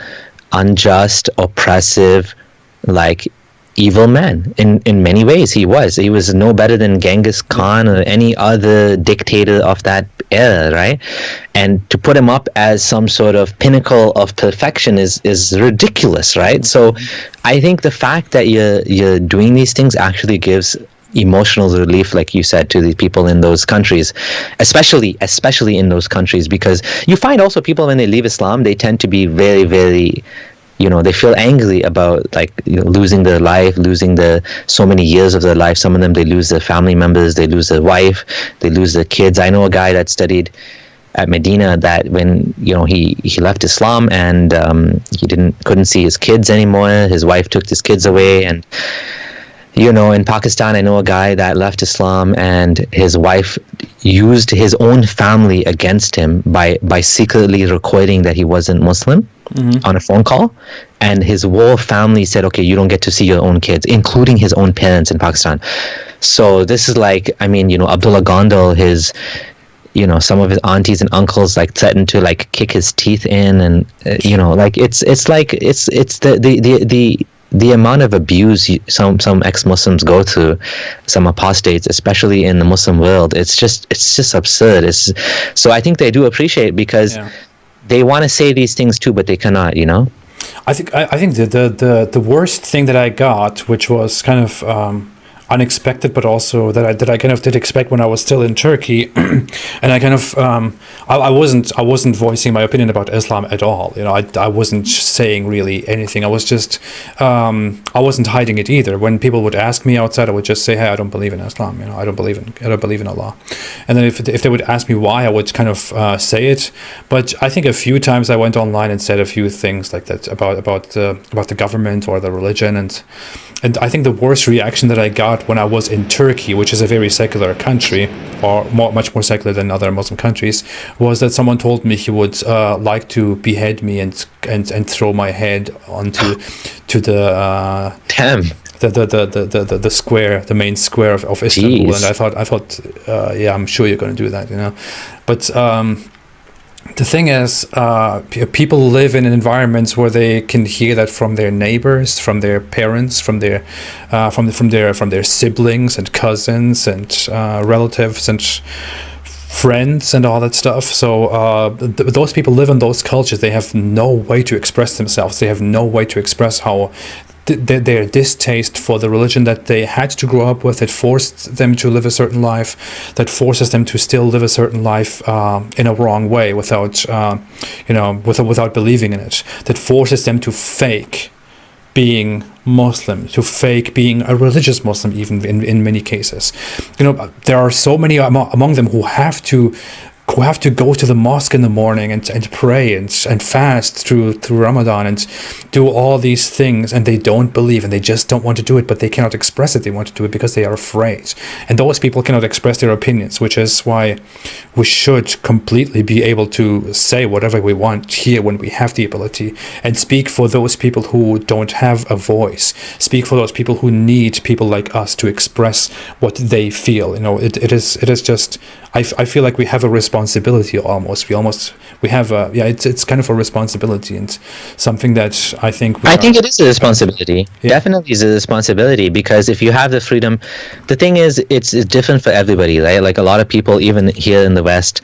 unjust, oppressive, like, evil man. In many ways he was no better than Genghis Khan or any other dictator of that era, right? And to put him up as some sort of pinnacle of perfection is ridiculous, right? So I think the fact that you're doing these things actually gives emotional relief, like you said, to the people in those countries, especially in those countries, because you find also people, when they leave Islam, they tend to be very, very, you know, they feel angry about, like, you know, losing their life, losing so many years of their life. Some of them, they lose their family members, they lose their wife, they lose their kids. I know a guy that studied at Medina that when, you know, he left Islam and he couldn't see his kids anymore. His wife took his kids away. And, you know, in Pakistan, I know a guy that left Islam and his wife used his own family against him by secretly recording that he wasn't Muslim. Mm-hmm. On a phone call, and his whole family said, okay, you don't get to see your own kids, including his own parents in Pakistan. So this is like, I mean, you know, Abdullah Gondal, his, you know, some of his aunties and uncles, like, threatened to, like, kick his teeth in, and you know, like, it's the amount of abuse some ex-Muslims go through, some apostates, especially in the Muslim world. It's just absurd. So I think they do appreciate it, because they want to say these things too, but they cannot, you know? I think the worst thing that I got, which was kind of unexpected, but also that I kind of did expect when I was still in Turkey, and I kind of I wasn't voicing my opinion about Islam at all. You know, I wasn't saying really anything. I was just I wasn't hiding it either. When people would ask me outside, I would just say, hey, I don't believe in Islam. You know, I don't believe in Allah. And then if they would ask me why, I would kind of say it. But I think a few times I went online and said a few things like that about the government or the religion, and I think the worst reaction that I got when I was in Turkey, which is a very secular country, or much more secular than other Muslim countries, was that someone told me he would like to behead me and throw my head onto the the square, the main square of Istanbul. Jeez. And I thought, yeah, I'm sure you're going to do that, you know. But the thing is, people live in environments where they can hear that from their neighbors, from their parents, from their siblings and cousins and relatives and friends and all that stuff. So those people live in those cultures. They have no way to express themselves. They have no way to express how their distaste for the religion that they had to grow up with, that forced them to live a certain life, that forces them to still live a certain life in a wrong way without without believing in it, that forces them to fake being Muslim, to fake being a religious Muslim, even in many cases. There are so many among them who have to go to the mosque in the morning and pray and fast through Ramadan and do all these things, and they don't believe and they just don't want to do it, but they cannot express it. They want to do it because they are afraid, and those people cannot express their opinions, which is why we should completely be able to say whatever we want here when we have the ability, and speak for those people who don't have a voice, speak for those people who need people like us to express what they feel. It is just, I feel like we have a responsibility almost. We have it's kind of a responsibility, and something that I think it is a responsibility. Yeah. Definitely is a responsibility, because if you have the freedom, the thing is, it's different for everybody, right? Like a lot of people, even here in the West,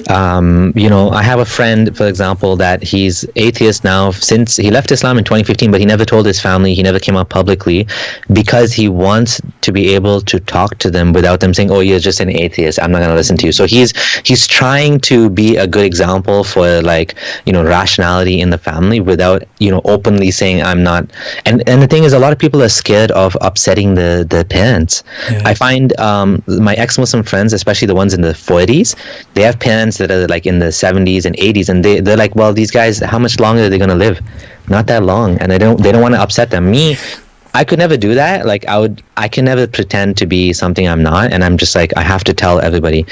I have a friend, for example, that he's atheist now since he left Islam in 2015, but he never told his family, he never came out publicly, because he wants to be able to talk to them without them saying, oh, you're just an atheist, I'm not going to listen to you. So he's trying to be a good example for rationality in the family without openly saying I'm not. And the thing is, a lot of people are scared of upsetting the parents. Yeah. I find my ex-Muslim friends, especially the ones in the 40s, they have parents that are like in the 70s and 80s, and they're like, well, these guys, how much longer are they going to live? Not that long, and they don't want to upset them. I could never do that. Like I can never pretend to be something I'm not, and I'm just like, I have to tell everybody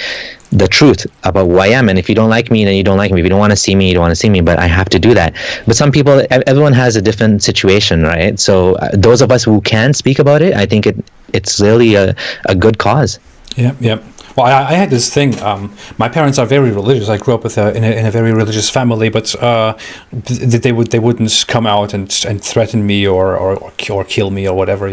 the truth about who I am. And if you don't like me, then you don't like me. If you don't want to see me, you don't want to see me. But I have to do that. But some people, everyone has a different situation, right? So those of us who can speak about it, I think it's really a good cause. Yeah. Well, I had this thing. My parents are very religious. I grew up in a very religious family, but they wouldn't come out and threaten me or kill me or whatever,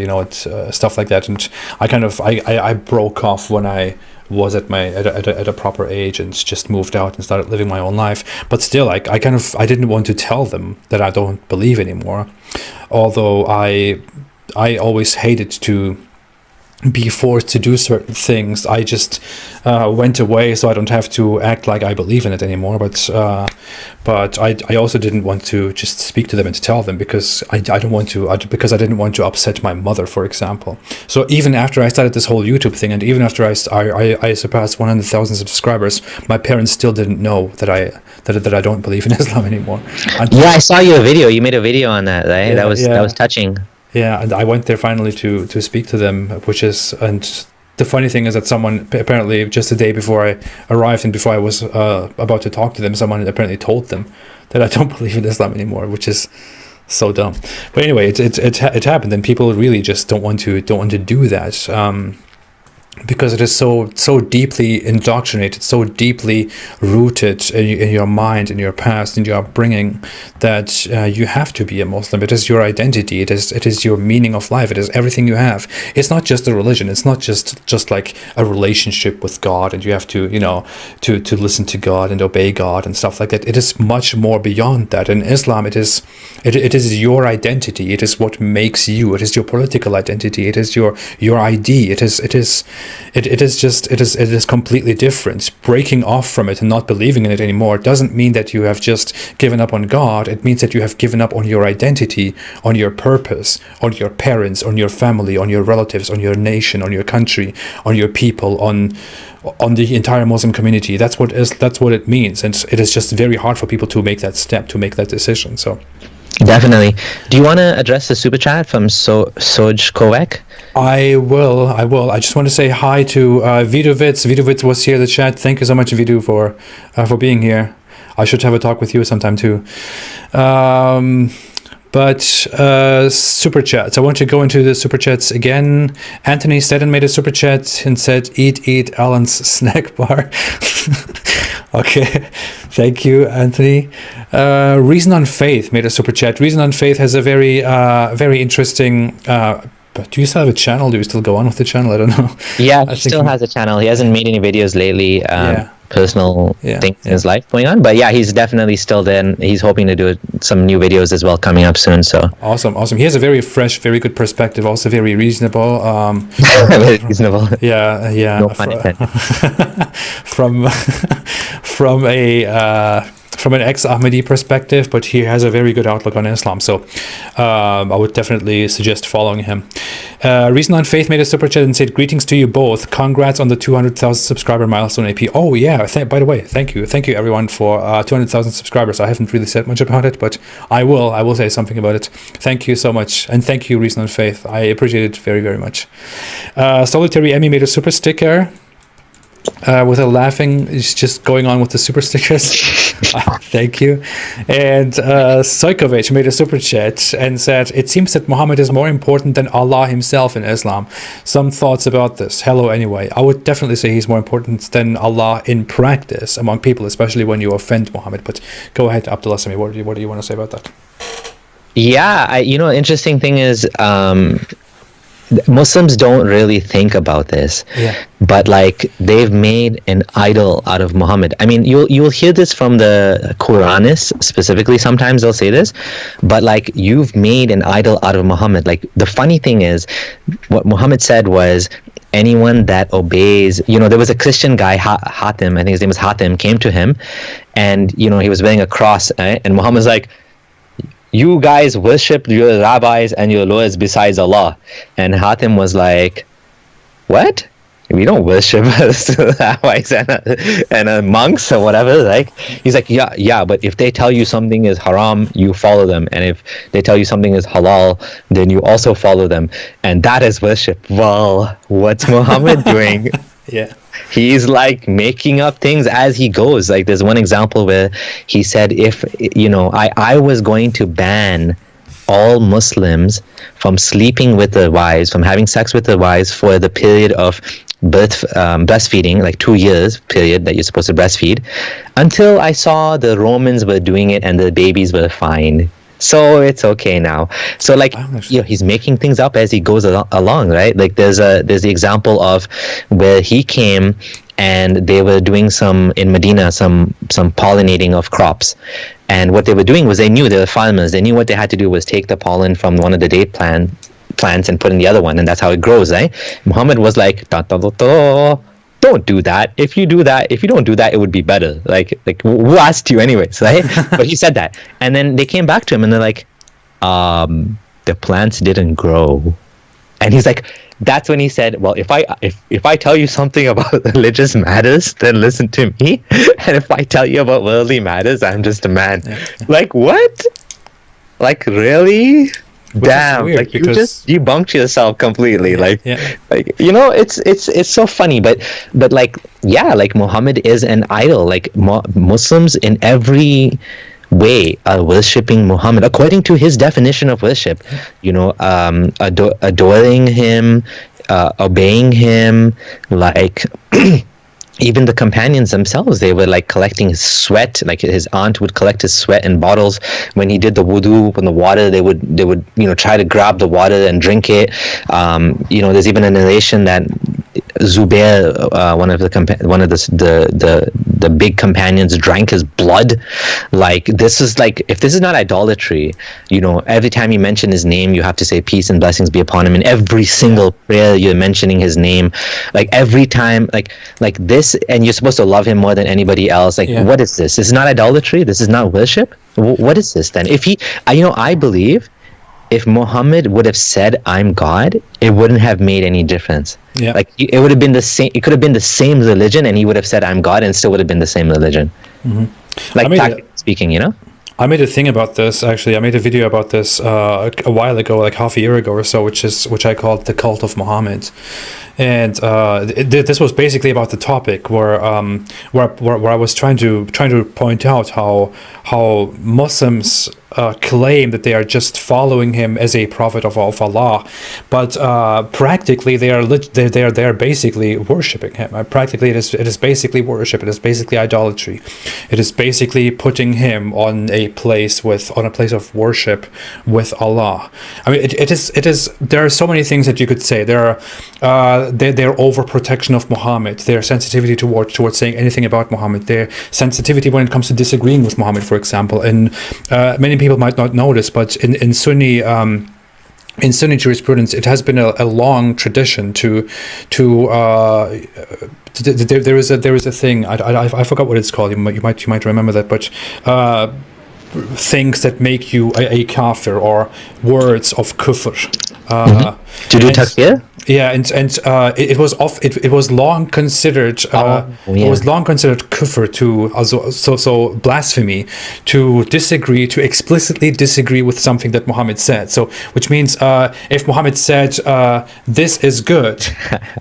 stuff like that. And I broke off when I was at a proper age and just moved out and started living my own life. But still, I didn't want to tell them that I don't believe anymore. Although I always hated to be forced to do certain things. I just went away so I don't have to act like I believe in it anymore. But I also didn't want to just speak to them and to tell them, because I didn't want to upset my mother, for example. So even after I started this whole YouTube thing, and even after I surpassed 100,000 subscribers, my parents still didn't know that I don't believe in Islam anymore. Yeah, I saw your video. You made a video on that, right? Yeah, that was touching. Yeah, and I went there finally to speak to them, and the funny thing is that someone, apparently just the day before I arrived and before I was about to talk to them, someone apparently told them that I don't believe in Islam anymore, which is so dumb. But anyway, it happened, and people really just don't want to do that. Because it is so deeply indoctrinated, so deeply rooted in your mind, in your past, in your upbringing, that you have to be a Muslim. It is your identity. It is your meaning of life. It is everything you have. It's not just a religion. It's not just like a relationship with God, and you have to to listen to God and obey God and stuff like that. It is much more beyond that. In Islam, it is your identity. It is what makes you. It is your political identity. It is your ID. It is completely different. Breaking off from it and not believing in it anymore doesn't mean that you have just given up on God. It means that you have given up on your identity, on your purpose, on your parents, on your family, on your relatives, on your nation, on your country, on your people, on the entire Muslim community. That's what it means, and it is just very hard for people to make that step, to make that decision. So definitely. Do you want to address the super chat from Soj Kovac? I will. I just want to say hi to Vidovitz. Vidovitz was here in the chat. Thank you so much, Vidu, for being here. I should have a talk with you sometime too. But But super chats. I want to go into the super chats again. Anthony Steadon made a super chat and said, "Eat Alan's snack bar." Okay, thank you, Anthony. Reason on Faith made a super chat. Reason on Faith has a very interesting. But do you still have a channel? Do you still go on with the channel? I don't know. Yeah, he still has a channel. He hasn't made any videos lately. Personal things in his life going on, but yeah, he's definitely still there, and he's hoping to do some new videos as well coming up soon. So awesome. He has a very fresh, very good perspective, also very reasonable. Very reasonable. Yeah. No pun intended. From an ex-Ahmadi perspective, but he has a very good outlook on Islam. So I would definitely suggest following him. Reason on Faith made a super chat and said, "Greetings to you both. Congrats on the 200,000 subscriber milestone, AP." Oh yeah, by the way, thank you everyone for 200,000 subscribers. I haven't really said much about it, but I will say something about it. Thank you so much, and thank you, Reason on Faith. I appreciate it very, very much. Solitary Emmy made a super sticker. With a laughing, it's just going on with the super stickers. Thank you. And Sojkovic made a super chat and said, "It seems that Muhammad is more important than Allah himself in Islam. Some thoughts about this? Hello anyway." I would definitely say he's more important than Allah in practice among people, especially when you offend Muhammad. But go ahead, Abdulah Sami, what do you want to say about that? Yeah, interesting thing is, Muslims don't really think about this, but like they've made an idol out of Muhammad. I mean, you'll hear this from the Quranists specifically. Sometimes they'll say this, but like, you've made an idol out of Muhammad. Like, the funny thing is, what Muhammad said was, anyone that obeys, there was a Christian guy, Hatim, I think his name was Hatim, came to him, and he was wearing a cross, and Muhammad's like, "You guys worship your rabbis and your lawyers besides Allah." And Hatim was like, "What? We don't worship rabbis and monks or whatever." Like, he's like, yeah, but if they tell you something is haram, you follow them, and if they tell you something is halal, then you also follow them, and that is worship. Well, what's Muhammad doing? Yeah. He's like making up things as he goes. Like, there's one example where he said, if I was going to ban all Muslims from sleeping with their wives, from having sex with their wives for the period of breastfeeding, like 2 years period that you're supposed to breastfeed, until I saw the Romans were doing it and the babies were fine. So it's okay now. So like, he's making things up as he goes along, right? Like, there's the example of where he came and they were doing in Medina some pollinating of crops, and what they were doing was, they knew, they were farmers, they knew what they had to do was take the pollen from one of the date plants and put in the other one, and that's how it grows, right? Muhammad was like, "Don't do that. If you don't do that, it would be better." Like who asked you anyways, right? But he said that, and then they came back to him and they're like, "The plants didn't grow," and he's like, that's when he said, "Well, if I tell you something about religious matters, then listen to me, and if I tell you about worldly matters, I'm just a man." Yeah. Like, what? Like, really? Damn, like, you just debunked yourself completely. It's so funny, but like, like, Muhammad is an idol. Like, Muslims in every way are worshipping Muhammad according to his definition of worship. Adoring him, obeying him, like. Even the companions themselves, they were like collecting his sweat. Like, his aunt would collect his sweat in bottles. When he did the wudu from the water, they would try to grab the water and drink it. There's even a narration that Zubair, one of the big companions, drank his blood. Like, this is like, if this is not idolatry, every time you mention his name, you have to say peace and blessings be upon him. In every single prayer, you're mentioning his name. Like, every time, like this, and you're supposed to love him more than anybody else. Like, what is this? This is not idolatry. This is not worship. What is this then? If he, I believe, if Muhammad would have said, "I'm God," it wouldn't have made any difference. Yeah. Like, it would have been the same. It could have been the same religion, and he would have said, "I'm God," and still would have been the same religion. Mm-hmm. Like, practically speaking, I made a thing about this, actually. I made a video about this a while ago, like half a year ago or so, which I called The Cult of Muhammad. And this was basically about the topic where I was trying to point out how Muslims claim that they are just following him as a prophet of Allah, but practically they are basically worshiping him. Practically, it is basically worship. It is basically idolatry. It is basically putting him on a place of worship with Allah. I mean, it is. There are so many things that you could say. There are their overprotection of Muhammad, their sensitivity towards saying anything about Muhammad, their sensitivity when it comes to disagreeing with Muhammad, for example. And many people might not notice, but in Sunni jurisprudence, it has been a long tradition there is a thing, I forgot what it's called. You might remember that, but things that make you a kafir, or words of kufr. To do takbir? Yeah, and it was long considered it was long considered kufr, so blasphemy, to explicitly disagree with something that Muhammad said. So which means if Muhammad said this is good,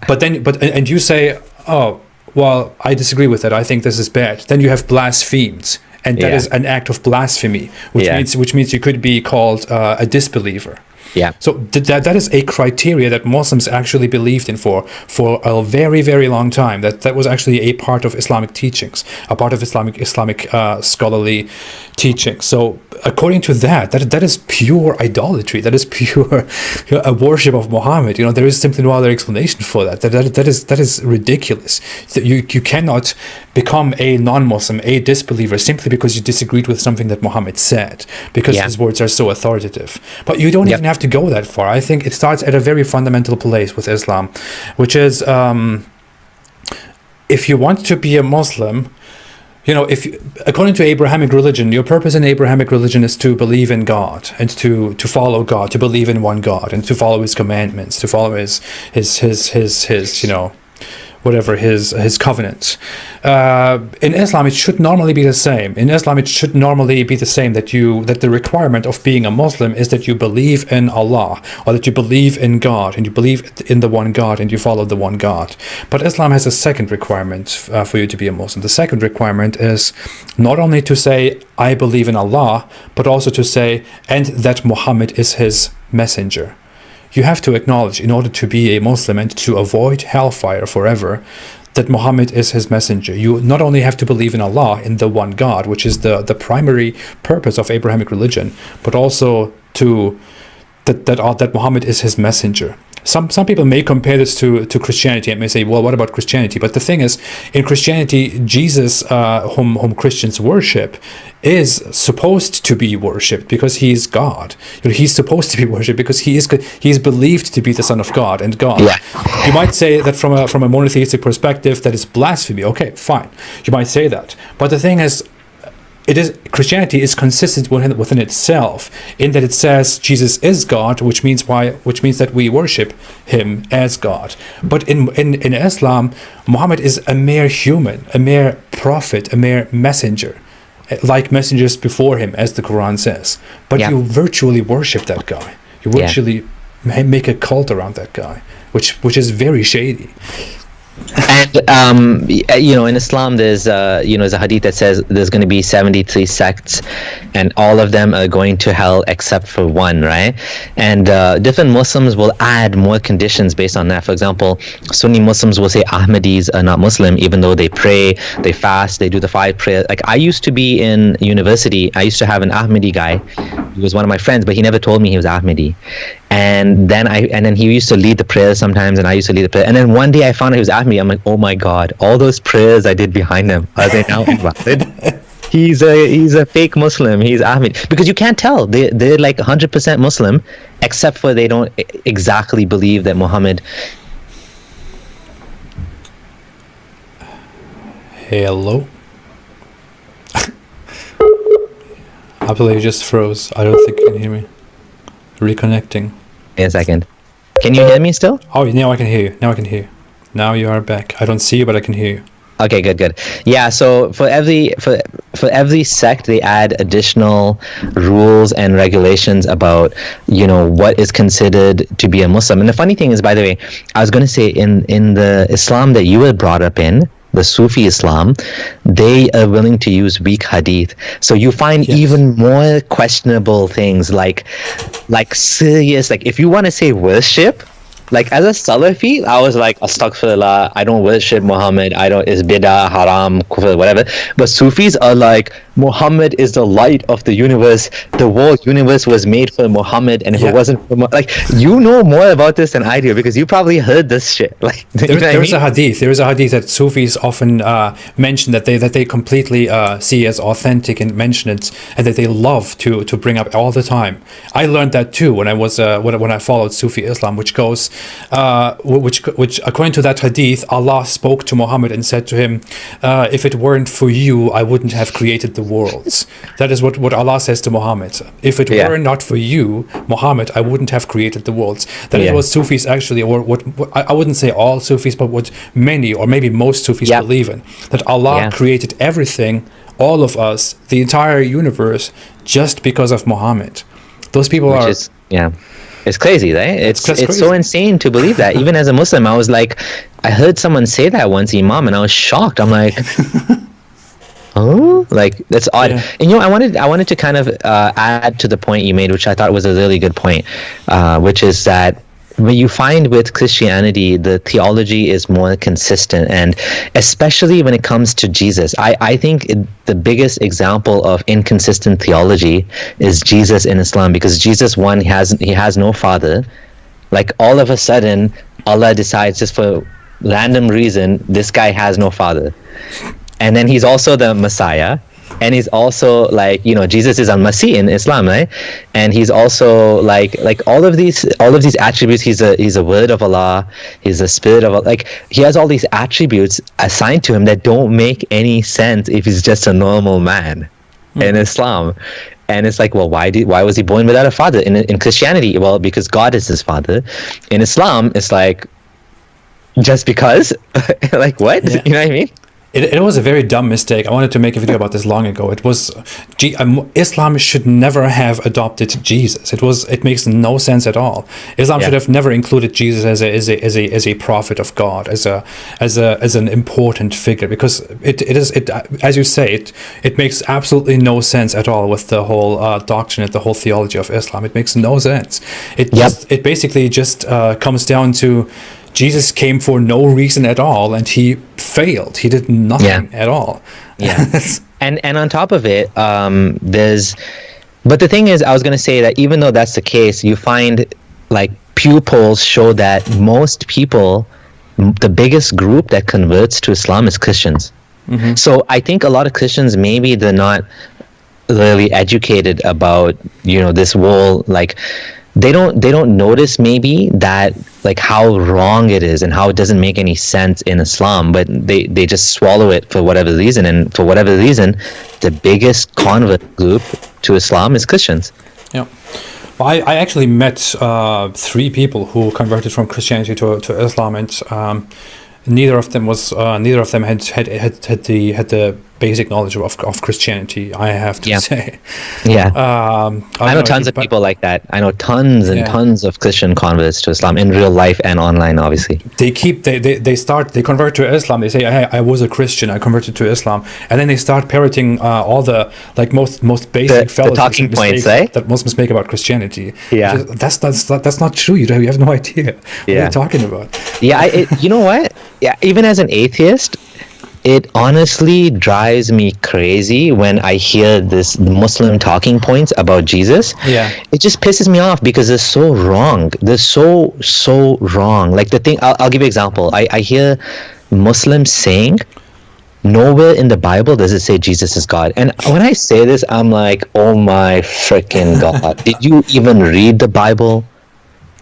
and you say, oh well, I disagree with it, I think this is bad, then you have blasphemed. And that is an act of blasphemy, which means you could be called a disbeliever. Yeah. So that is a criteria that Muslims actually believed in for a very, very long time. That was actually a part of Islamic teachings, a part of Islamic scholarly teaching. So according to that is pure idolatry. That is pure a worship of Muhammad. There is simply no other explanation for that. That is ridiculous. You cannot become a non-Muslim, a disbeliever, simply because you disagreed with something that Muhammad said, because his words are so authoritative. But you don't even have to go that far. I think it starts at a very fundamental place with Islam, which is if you want to be a Muslim, according to Abrahamic religion, your purpose in Abrahamic religion is to believe in God, and to follow God, to believe in one God, and to follow his commandments, to follow his his covenants. In Islam, it should normally be the same. In Islam, it should normally be the same that the requirement of being a Muslim is that you believe in Allah, or that you believe in God, and you believe in the one God, and you follow the one God. But Islam has a second requirement for you to be a Muslim. The second requirement is not only to say, I believe in Allah, but also to say, and that Muhammad is his messenger. You have to acknowledge, in order to be a Muslim and to avoid hellfire forever, that Muhammad is his messenger. You not only have to believe in Allah, in the one God, which is the primary purpose of Abrahamic religion, but also that Muhammad is his messenger. Some people may compare this to Christianity and may say, well, what about Christianity? But the thing is, in Christianity, Jesus, whom Christians worship, is supposed to be worshipped because he is God. He's supposed to be worshipped because he is believed to be the Son of God and God. Yeah. You might say that from a monotheistic perspective, that is blasphemy. Okay, fine. You might say that. But the thing is, Christianity is consistent within itself, in that it says Jesus is God, which means that we worship him as God. But in Islam, Muhammad is a mere human, a mere prophet, a mere messenger, like messengers before him, as the Quran says. But you virtually worship that guy. You virtually make a cult around that guy, which is very shady. And in Islam, there's a hadith that says there's going to be 73 sects, and all of them are going to hell except for one, right? And different Muslims will add more conditions based on that. For example, Sunni Muslims will say Ahmadis are not Muslim, even though they pray, they fast, they do the 5 prayers. Like, I used to be in university, I used to have an Ahmadi guy. He was one of my friends, but he never told me he was Ahmadi. And then he used to lead the prayers sometimes, and I used to lead the prayer. And then one day I found out he was Ahmadi. I'm like, oh my God, all those prayers I did behind him, are they now invalid? He's a fake Muslim. He's Ahmadi. Because you can't tell. They're like 100% Muslim, except for they don't exactly believe that Muhammad. Hello? Abdulah, you just froze. I don't think you can hear me. Reconnecting. In a second. Can you hear me still? Oh, now I can hear you. Now you are back. I don't see you, but I can hear you. Okay, good. Yeah, so for every sect, they add additional rules and regulations about, what is considered to be a Muslim. And the funny thing is, by the way, I was going to say in the Islam that you were brought up in, the Sufi Islam, they are willing to use weak hadith. So you find even more questionable things like serious, like if you want to say worship, like as a Salafi, I was like, astaghfirullah, I don't worship Muhammad, it's bid'ah, haram, kufr, whatever. But Sufis are like, Muhammad is the light of the universe. The whole universe was made for Muhammad, and if it wasn't for like, you know more about this than I do because you probably heard this shit. Like, there is a hadith that Sufis often mention that they completely see as authentic and mention it, and that they love to bring up all the time. I learned that too when I was when I followed Sufi Islam, which goes, which according to that hadith, Allah spoke to Muhammad and said to him, if it weren't for you, I wouldn't have created the worlds. That is what Allah says to Muhammad. If it were not for you, Muhammad, I wouldn't have created the worlds. That is what Sufis actually, or what I wouldn't say all Sufis, but what many or maybe most Sufis believe in, that Allah created everything, all of us, the entire universe, just because of Muhammad. Those people It's crazy, right? It's so insane to believe that. Even as a Muslim, I was like, I heard someone say that once, Imam, and I was shocked. I'm like, oh, like that's odd. Yeah. And I wanted to kind of add to the point you made, which I thought was a really good point, which is that when you find with Christianity, the theology is more consistent, and especially when it comes to Jesus, I think the biggest example of inconsistent theology is Jesus in Islam, because Jesus, he has no father. Like all of a sudden, Allah decides just for random reason, this guy has no father, and then he's also the Messiah. And he's also like, Jesus is al-Masih in Islam, right? And he's also like all of these attributes. He's a word of Allah. He's a spirit of Allah. Like he has all these attributes assigned to him that don't make any sense if he's just a normal man in Islam. And it's like, well, why was he born without a father? In Christianity, well, because God is his father. In Islam, it's like, just because, like what? Yeah. You know what I mean? It was a very dumb mistake. I wanted to make a video about this long ago. It was Islam should never have adopted Jesus. It makes no sense at all. Islam should have never included Jesus as a prophet of God, as an important figure, because it as you say, it makes absolutely no sense at all with the whole doctrine and the whole theology of Islam. It makes no sense. It basically just comes down to Jesus came for no reason at all, and he failed. He did nothing at all. Yeah. and on top of it, but the thing is, I was going to say that even though that's the case, you find like Pew polls show that most people, the biggest group that converts to Islam is Christians. Mm-hmm. So I think a lot of Christians, maybe they're not really educated about, this whole, like, they don't notice maybe that, like, how wrong it is and how it doesn't make any sense in Islam, but they just swallow it for whatever reason. And for whatever reason, the biggest convert group to Islam is Christians. Yeah. Well, I actually met 3 people who converted from Christianity to Islam, and neither of them had the basic knowledge of Christianity, I have to say. Yeah. I know tons of people like that. I know tons and tons of Christian converts to Islam in real life and online, obviously. They convert to Islam. They say, hey, I was a Christian, I converted to Islam. And then they start parroting all the, like, most basic fallacies, talking points, right? That Muslims make about Christianity. Yeah. That's not true. You have no idea what you're talking about. Yeah, you know what? Yeah, even as an atheist, it honestly drives me crazy when I hear this Muslim talking points about Jesus. Yeah. It just pisses me off because they're so wrong. They're so wrong. Like the thing, I'll give you an example. I hear Muslims saying, nowhere in the Bible does it say Jesus is God. And when I say this, I'm like, oh my freaking God. Did you even read the Bible?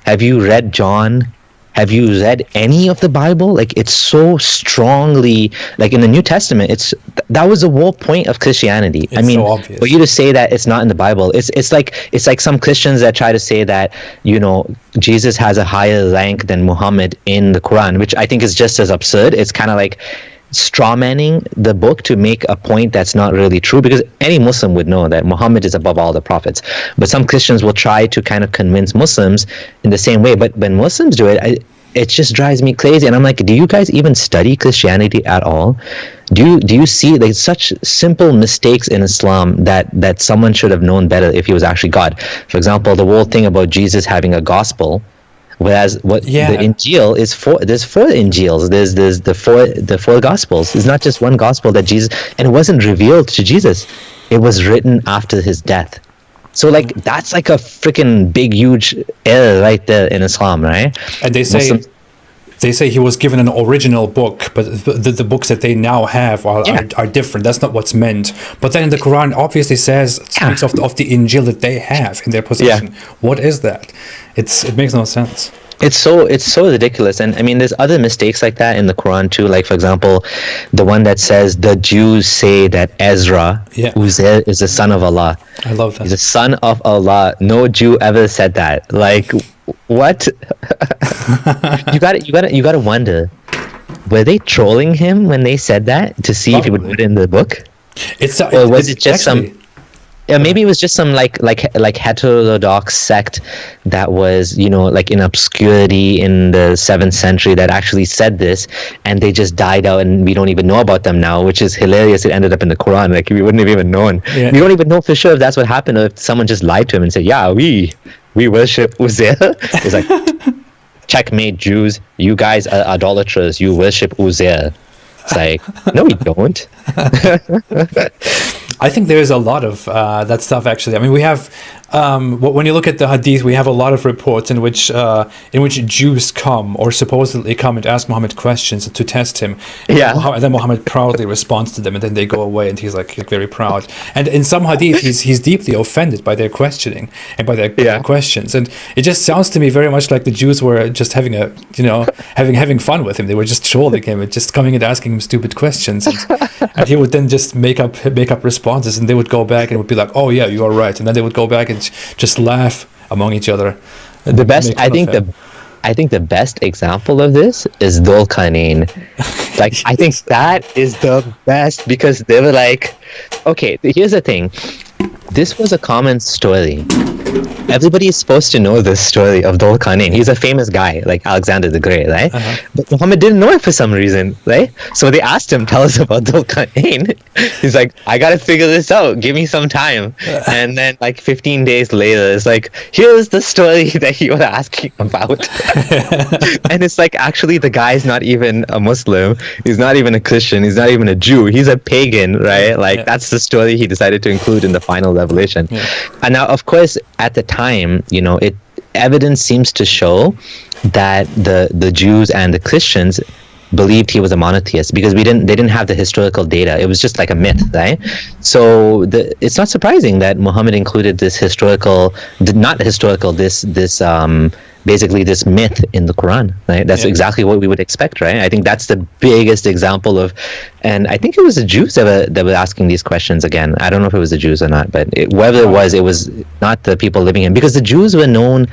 Have you read John? Have you read any of the Bible? Like, it's so strongly, like in the New Testament, that was the whole point of Christianity. It's so obvious. For you to say that it's not in the Bible, it's like some Christians that try to say that, Jesus has a higher rank than Muhammad in the Quran, which I think is just as absurd. It's kind of like strawmanning the book to make a point that's not really true, because any Muslim would know that Muhammad is above all the prophets. But some Christians will try to kind of convince Muslims in the same way. But when Muslims do it, it just drives me crazy. And I'm like, do you guys even study Christianity at all? Do you see like such simple mistakes in Islam that someone should have known better if he was actually God? For example, the whole thing about Jesus having a gospel, whereas what the Injil is for, there's 4 Injils, there's the four gospels. It's not just one gospel that Jesus, and it wasn't revealed to Jesus. It was written after his death. So like that's like a freaking big huge error right there in Islam, right? And they say he was given an original book, but the books that they now have are different. That's not what's meant. But then in the Quran obviously speaks of the Injil that they have in their possession. Yeah. What is that? It makes no sense. It's so ridiculous. And I mean, there's other mistakes like that in the Quran too. Like, for example, the one that says the Jews say that Ezra, Uzair, is the son of Allah. I love that. He's the son of Allah. No Jew ever said that. Like, what? you gotta wonder, were they trolling him when they said that to see if he would put it in the book? Or was it just some? Yeah, maybe it was just some like heterodox sect that was, you know, like in obscurity in the 7th century that actually said this, and they just died out and we don't even know about them now, which is hilarious. It ended up in the Quran, like we wouldn't have even known. Yeah. We don't even know for sure if that's what happened, or if someone just lied to him and said, yeah, we worship Uzair. It's like, checkmate, Jews, you guys are idolaters, you worship Uzair. It's like, no, we don't. I think there is a lot of that stuff, actually. I mean, we have, when you look at the Hadith, we have a lot of reports in which Jews come or supposedly come and ask Muhammad questions to test him. And then Muhammad proudly responds to them, and then they go away, and he's like very proud. And in some Hadith, he's deeply offended by their questioning and by their questions. And it just sounds to me very much like the Jews were just having having fun with him. They were just trolling him and just coming and asking him stupid questions, and he would then just make up responses, and they would go back and would be like, oh yeah, you are right, and then they would go back and just laugh among each other. The best, I think the best example of this is Dhul Qarnayn. Like, I think that is the best, because they were like, okay, here's the thing. This was a common story. Everybody is supposed to know this story of Dhul Qarnayn. He's a famous guy, like Alexander the Great, right? But Muhammad didn't know it for some reason, right? So they asked him, tell us about Dhul Qarnayn. He's like, I gotta figure this out. Give me some time. And then like 15 days later, it's like, here's the story that you were asking about. And it's like, actually, the guy's not even a Muslim. He's not even a Christian. He's not even a Jew. He's a pagan, right? Like, that's the story he decided to include in the final revelation. And now, of course, at the time, you know, evidence seems to show that the Jews and the Christians believed he was a monotheist, because they didn't have the historical data. It was just like a myth, right? So it's not surprising that Muhammad included this basically this myth in the Quran, right? That's exactly what we would expect, right? I think that's the biggest example of, and I think it was the Jews that were asking these questions again. I don't know if it was the Jews or not, but whoever it was not the people living in, because the Jews were known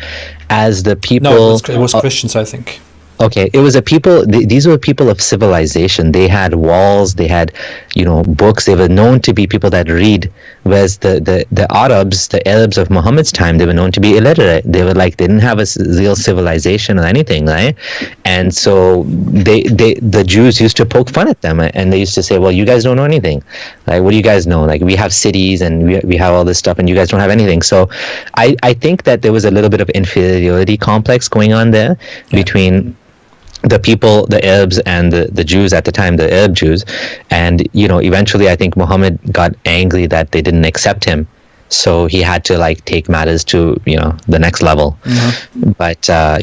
as the people. No, it was Christians, I think. Okay, it was a people. These were people of civilization. They had walls. They had, you know, books. They were known to be people that read. Whereas the Arabs, the Arabs of Muhammad's time, they were known to be illiterate. They didn't have a real civilization or anything, right? And so the Jews used to poke fun at them, and they used to say, "Well, you guys don't know anything. Like, what do you guys know? Like, we have cities and we have all this stuff, and you guys don't have anything." So, I think that there was a little bit of inferiority complex going on there between the people, the Arabs and the Jews at the time, the Arab Jews. And, you know, eventually I think Muhammad got angry that they didn't accept him. So he had to like take matters to, you know, the next level. But I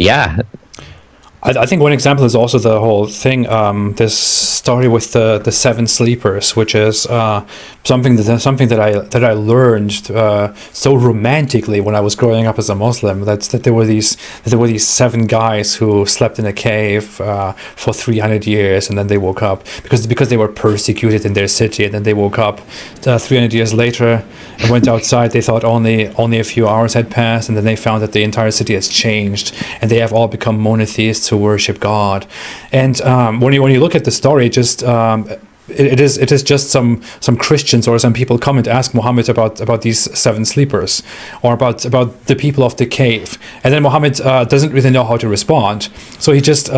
think one example is also the whole thing, this story with the 7 sleepers, which is something that I learned so romantically when I was growing up as a Muslim. That there were these 7 guys who slept in a cave for 300 years, and then they woke up because they were persecuted in their city, and then they woke up 300 years later and went outside. They thought only a few hours had passed, and then they found that the entire city has changed, and they have all become monotheists who worship God. And when you look at the story, just it is just some Christians or some people come and ask Muhammad about these 7 sleepers, or about the people of the cave, and then Muhammad doesn't really know how to respond. So he just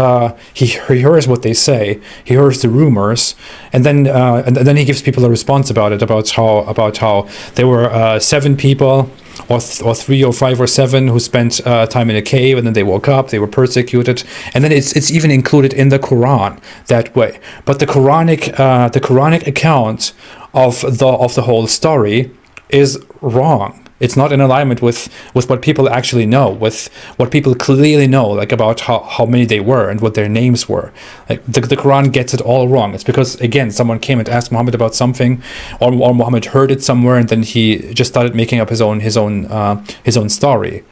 he hears what they say, he hears the rumors, and then he gives people a response about how there were 7 people, or 3 or 5 or 7 who spent time in a cave, and then they woke up, they were persecuted, and then it's even included in the Quran that way. But the Quranic account of the whole story is wrong. It's not in alignment with what people actually know, with what people clearly know, like about how many they were and what their names were. Like the Quran gets it all wrong. It's because, again, someone came and asked Muhammad about something, or Muhammad heard it somewhere, and then he just started making up his own story.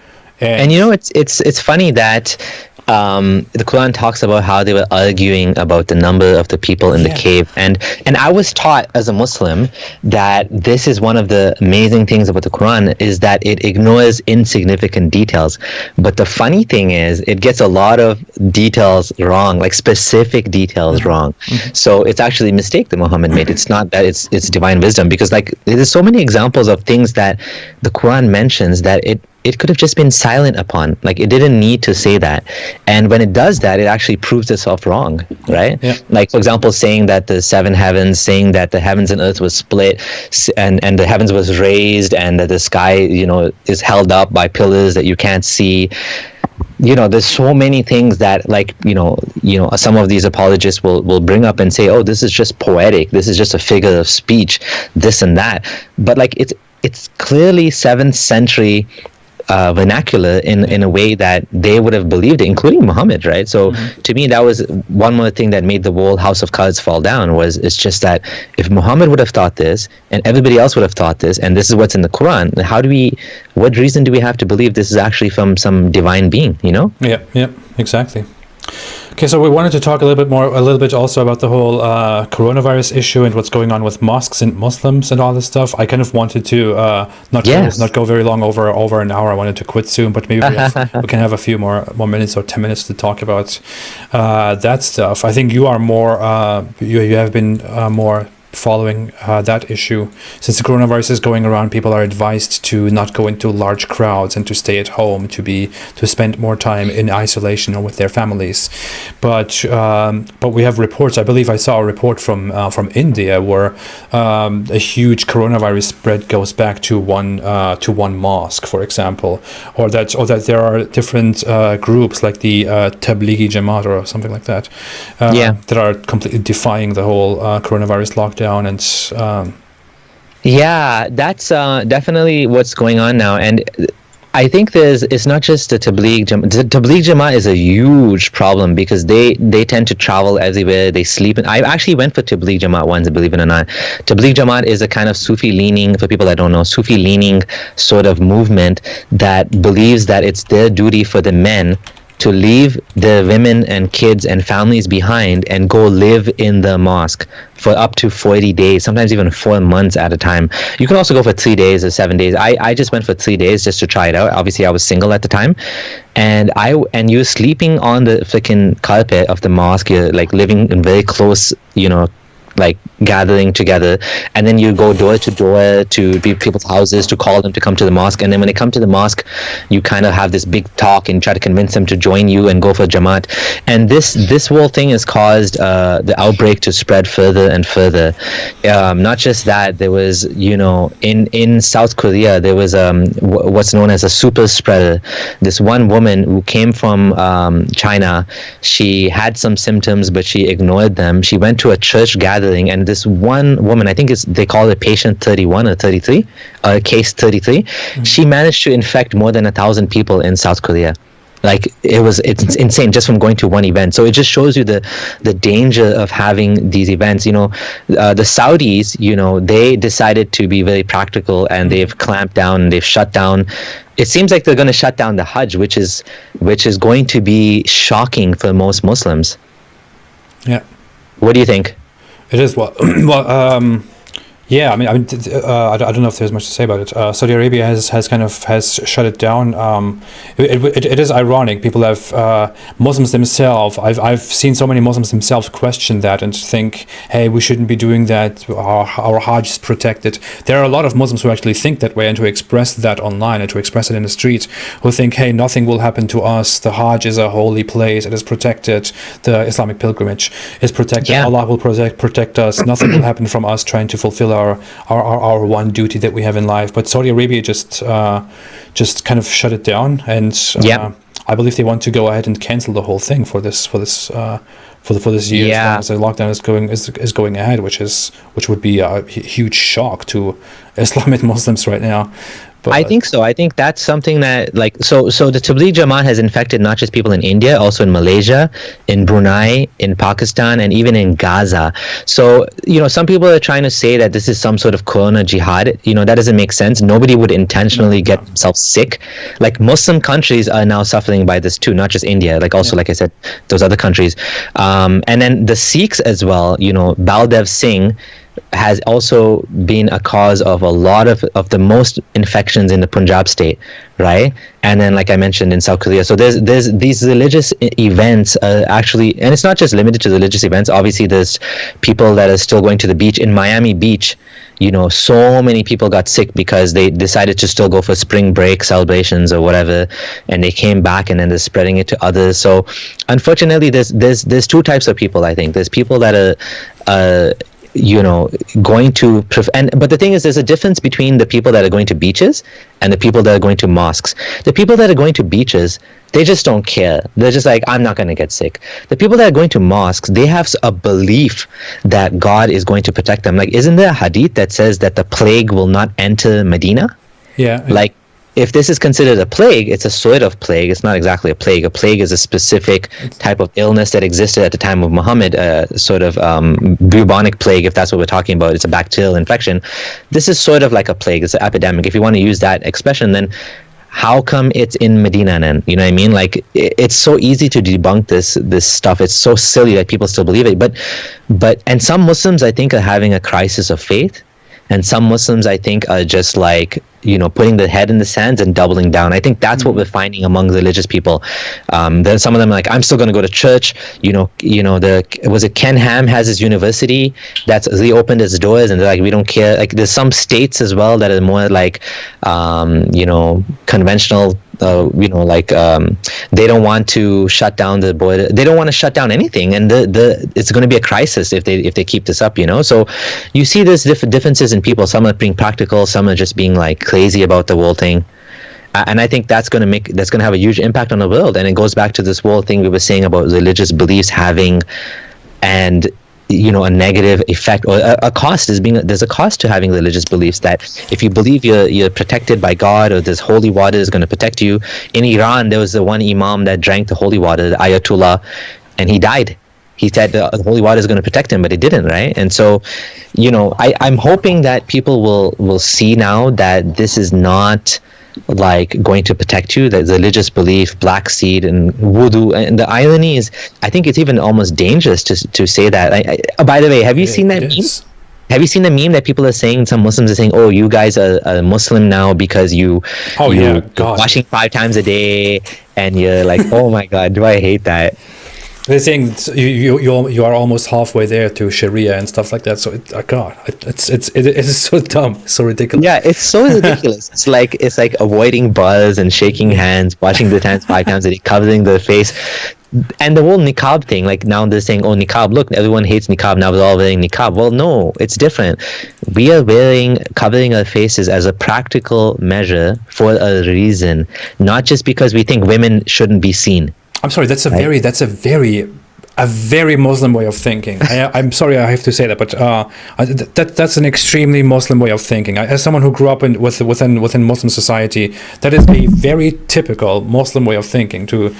And it's funny that the Quran talks about how they were arguing about the number of the people in the cave, and I was taught as a Muslim that this is one of the amazing things about the Quran, is that it ignores insignificant details. But the funny thing is, it gets a lot of details wrong, like specific details wrong. So it's actually a mistake that Muhammad made. It's not that it's divine wisdom, because like there's so many examples of things that the Quran mentions that it could have just been silent upon. Like, it didn't need to say that. And when it does that, it actually proves itself wrong, right? Yeah. Like, for example, saying that the 7 heavens, saying that the heavens and earth was split, and the heavens was raised, and that the sky, is held up by pillars that you can't see. There's so many things that, like, some of these apologists will bring up and say, oh, this is just poetic, this is just a figure of speech, this and that. But like, it's clearly 7th century vernacular in a way that they would have believed it, including Muhammad, right? So to me, that was one more thing that made the whole house of cards fall down. It's just that if Muhammad would have thought this, and everybody else would have thought this, and this is what's in the Quran, what reason do we have to believe this is actually from some divine being? Yeah, exactly. Okay, so we wanted to talk a little bit also about the whole coronavirus issue and what's going on with mosques and Muslims and all this stuff. I kind of wanted to not go very long, over an hour. I wanted to quit soon, but maybe we can have a few more minutes or 10 minutes to talk about that stuff. I think you are more you have been more following that issue. Since the coronavirus is going around, people are advised to not go into large crowds and to stay at home, to spend more time in isolation or with their families. But we have reports. I believe I saw a report from India where a huge coronavirus spread goes back to one mosque, for example, or that there are different groups like the Tablighi Jamaat or something like that that are completely defying the whole coronavirus lockdown. And that's definitely what's going on now. And I think it's not just the Tabligh Jamaat. The Tabligh Jamaat is a huge problem because they tend to travel everywhere. They sleep. I actually went for Tabligh Jamaat once, believe it or not. Tabligh Jamaat is a kind of Sufi leaning, for people that don't know, Sufi leaning sort of movement that believes that it's their duty for the men to leave the women and kids and families behind and go live in the mosque for up to 40 days, sometimes even 4 months at a time. You can also go for 3 days or 7 days. I just went for 3 days just to try it out. Obviously, I was single at the time. And you're sleeping on the freaking carpet of the mosque. You're like living in very close, like gathering together, and then you go door to door to people's houses to call them to come to the mosque, and then when they come to the mosque, you kind of have this big talk and try to convince them to join you and go for Jamaat. And this whole thing has caused the outbreak to spread further and further. Not just that, there was in South Korea there was what's known as a super spreader. This one woman who came from China, she had some symptoms but she ignored them. She went to a church gathering, and this one woman, I think they call it patient 31 or 33, case 33, she managed to infect more than 1,000 people in South Korea. Like, it's insane just from going to one event. So it just shows you the danger of having these events. The Saudis, they decided to be very practical, and they've clamped down and they've shut down. It seems like they're going to shut down the Hajj, which is going to be shocking for most Muslims. Yeah. What do you think? It is Yeah, I don't know if there's much to say about it. Saudi Arabia has shut it down. It is ironic. People have Muslims themselves. I've seen so many Muslims themselves question that and think, hey, we shouldn't be doing that. Our Hajj is protected. There are a lot of Muslims who actually think that way and to express that online and to express it in the streets, who think, hey, nothing will happen to us. The Hajj is a holy place. It is protected. The Islamic pilgrimage is protected. Yeah. Allah will protect us. Nothing will happen from us trying to fulfill our one duty that we have in life. But Saudi Arabia just kind of shut it down, and I believe they want to go ahead and cancel the whole thing for this year, as long as the lockdown is going ahead, which would be a huge shock to Islamic Muslims right now. But I think so. I think that's something that so the Tabligh Jamaat has infected not just people in India, also in Malaysia, in Brunei, in Pakistan, and even in Gaza. So, some people are trying to say that this is some sort of corona jihad. That doesn't make sense. Nobody would intentionally get themselves sick. Like, Muslim countries are now suffering by this too, not just India. Like I said, those other countries. And then the Sikhs as well, Baldev Singh has also been a cause of a lot of the most infections in the Punjab state, right? And then, like I mentioned, in South Korea. So there's these religious events actually, and it's not just limited to religious events. Obviously, there's people that are still going to the beach. In Miami Beach, so many people got sick because they decided to still go for spring break celebrations or whatever, and they came back and then they're spreading it to others. So unfortunately, there's two types of people. I think there's people that are going to but the thing is, there's a difference between the people that are going to beaches and the people that are going to mosques. The people that are going to beaches, they just don't care. They're just like, I'm not going to get sick. The people that are going to mosques, they have a belief that God is going to protect them. Like, isn't there a hadith that says that the plague will not enter Medina? Yeah. Like, if this is considered a plague, it's a sort of plague. It's not exactly a plague. A plague is a specific type of illness that existed at the time of Muhammad, sort of bubonic plague, if that's what we're talking about. It's a bacterial infection. This is sort of like a plague. It's an epidemic. If you want to use that expression, then how come it's in Medina then? You know what I mean? Like, it's so easy to debunk this stuff. It's so silly that people still believe it. But some Muslims, I think, are having a crisis of faith. And some Muslims, I think, are just like, putting their head in the sands and doubling down. I think that's what we're finding among religious people. Then some of them are like, I'm still going to go to church. Was it Ken Ham has his university that's reopened its doors, and they're like, we don't care. Like, there's some states as well that are more like, conventional. They don't want to shut down the border. They don't want to shut down anything, and it's going to be a crisis if they keep this up. So you see there's differences in people. Some are being practical, some are just being like crazy about the whole thing. And I think that's going to have a huge impact on the world. And it goes back to this whole thing we were saying about religious beliefs having a negative effect, or a cost there's a cost to having religious beliefs, that if you believe you're protected by God, or this holy water is going to protect you. In Iran, there was the one imam that drank the holy water, the Ayatollah, and he died. He said the holy water is going to protect him, but it didn't, right? And so, I'm hoping that people will see now that this is not like going to protect you, that religious belief, black seed and wudu. And the irony is, I think it's even almost dangerous to say that. By the way, have you seen that meme? Have you seen the meme that people are saying, some Muslims are saying, oh, you guys are Muslim now because you're washing 5 times a day, and you're like, oh my God, do I hate that? They're saying you are almost halfway there to Sharia and stuff like that. So it is so dumb, so ridiculous. Yeah, it's so ridiculous. It's like avoiding buzz and shaking hands, washing the hands 5 times a day, covering the face, and the whole niqab thing. Like, now they're saying, oh, niqab, look, everyone hates niqab, now we're all wearing niqab. Well, no, it's different. We are covering our faces as a practical measure for a reason, not just because we think women shouldn't be seen. I'm sorry, that's a very Muslim way of thinking. I'm sorry, I have to say that, but that's an extremely Muslim way of thinking. As someone who grew up within Muslim society, that is a very typical Muslim way of thinking. To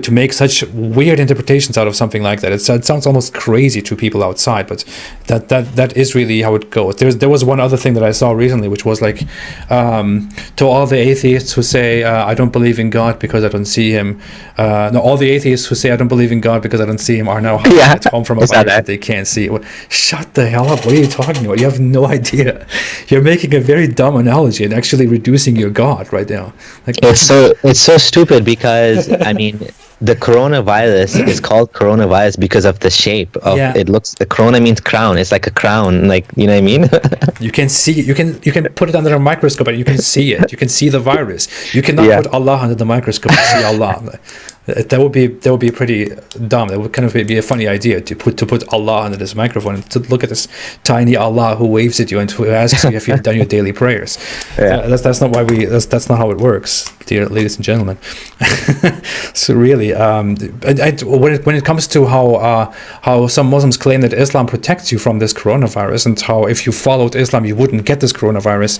make such weird interpretations out of something like that, it sounds almost crazy to people outside, but that is really how it goes. There was one other thing that I saw recently, which was like, to all the atheists who say I don't believe in God because I don't see him. No, all the atheists who say I don't believe in God because I don't see him, team are now at home from a virus that they can't see. Shut the hell up! What are you talking about? You have no idea. You're making a very dumb analogy and actually reducing your God right now. Like, it's so stupid because I mean, the coronavirus is called coronavirus because of the shape of it. Looks, the corona means crown. It's like a crown, like, you know what I mean? You can see, you can put it under a microscope and you can see it. You can see the virus. You cannot put Allah under the microscope and see Allah. That would be pretty dumb. That would kind of be a funny idea to put Allah under this microphone and to look at this tiny Allah who waves at you and who asks you if you've done your daily prayers. That's not why that's not how it works, dear ladies and gentlemen. So really, when it comes to how some Muslims claim that Islam protects you from this coronavirus and how if you followed Islam you wouldn't get this coronavirus,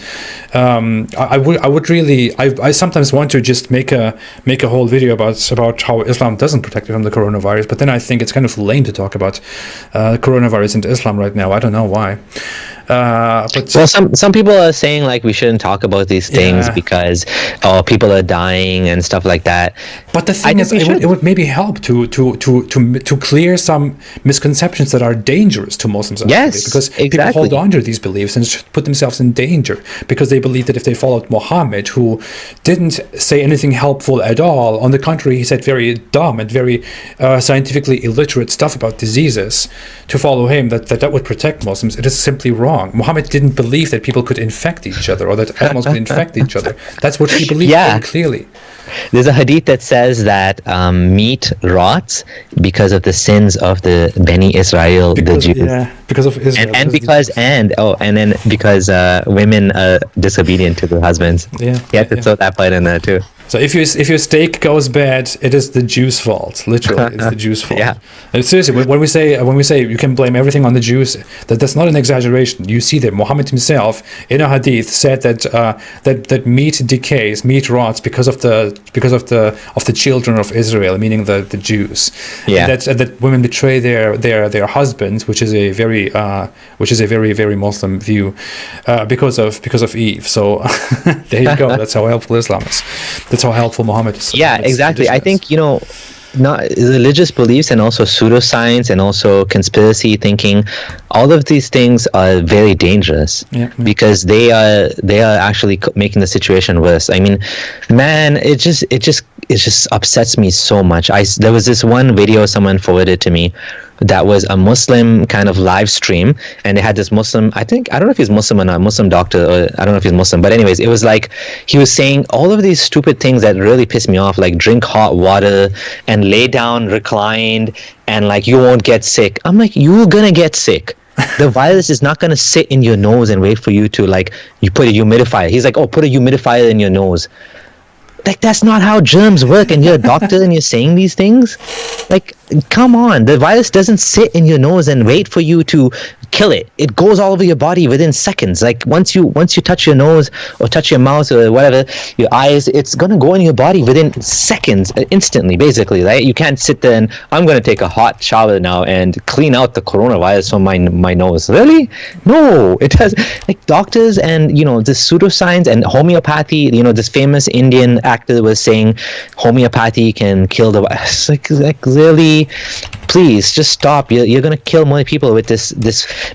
I sometimes want to just make a whole video about how Islam doesn't protect you from the coronavirus, but then I think it's kind of lame to talk about coronavirus and Islam right now. I don't know why. But some people are saying like we shouldn't talk about these things because people are dying and stuff like that. But the thing is, it would maybe help to clear some misconceptions that are dangerous to Muslims. Yes, because people hold on to these beliefs and put themselves in danger because they believe that if they followed Muhammad, who didn't say anything helpful at all, on the contrary, he said very dumb and very scientifically illiterate stuff about diseases, to follow him, that would protect Muslims. It is simply wrong. Muhammad didn't believe that people could infect each other or that animals could infect each other. That's what he believed very clearly. There's a hadith that says that meat rots because of the sins of the Beni Israel, the Jews. Yeah, because of Israel. And then because women are disobedient to their husbands. You have to throw that part in there too. So if your steak goes bad, it is the Jews' fault. Literally, it's the Jews' fault. And seriously, when we say you can blame everything on the Jews, that's not an exaggeration. You see that Muhammad himself in a hadith said that meat decays, meat rots because of the children of Israel, meaning the Jews. And that women betray their husbands, which is a very very Muslim view, because of Eve. So there you go. That's how helpful Islam is. That's how helpful Muhammad is. Exactly. I think, not religious beliefs and also pseudoscience and also conspiracy thinking, all of these things are very dangerous because they are actually making the situation worse. I mean, man, it just upsets me so much. There was this one video someone forwarded to me that was a Muslim kind of live stream, and they had this Muslim, I don't know if he's Muslim or not, Muslim doctor, or I don't know if he's Muslim, but anyways, it was like he was saying all of these stupid things that really piss me off, like drink hot water and lay down reclined and like you won't get sick. I'm like, you're gonna get sick. The virus is not going to sit in your nose and wait for you to, like, you put a humidifier. He's like, put a humidifier in your nose. Like, that's not how germs work, and you're a doctor and you're saying these things? Like, come on. The virus doesn't sit in your nose and wait for you to kill it. It goes all over your body within seconds. Like, once you touch your nose or touch your mouth or whatever, your eyes, it's going to go in your body within seconds, instantly, basically, right? You can't sit there and, I'm going to take a hot shower now and clean out the coronavirus from my nose. Really? No, it does. Like, doctors and, this pseudoscience and homeopathy, this famous Indian actor was saying homeopathy can kill the virus. Like really, please just stop. You're going to kill more people with this,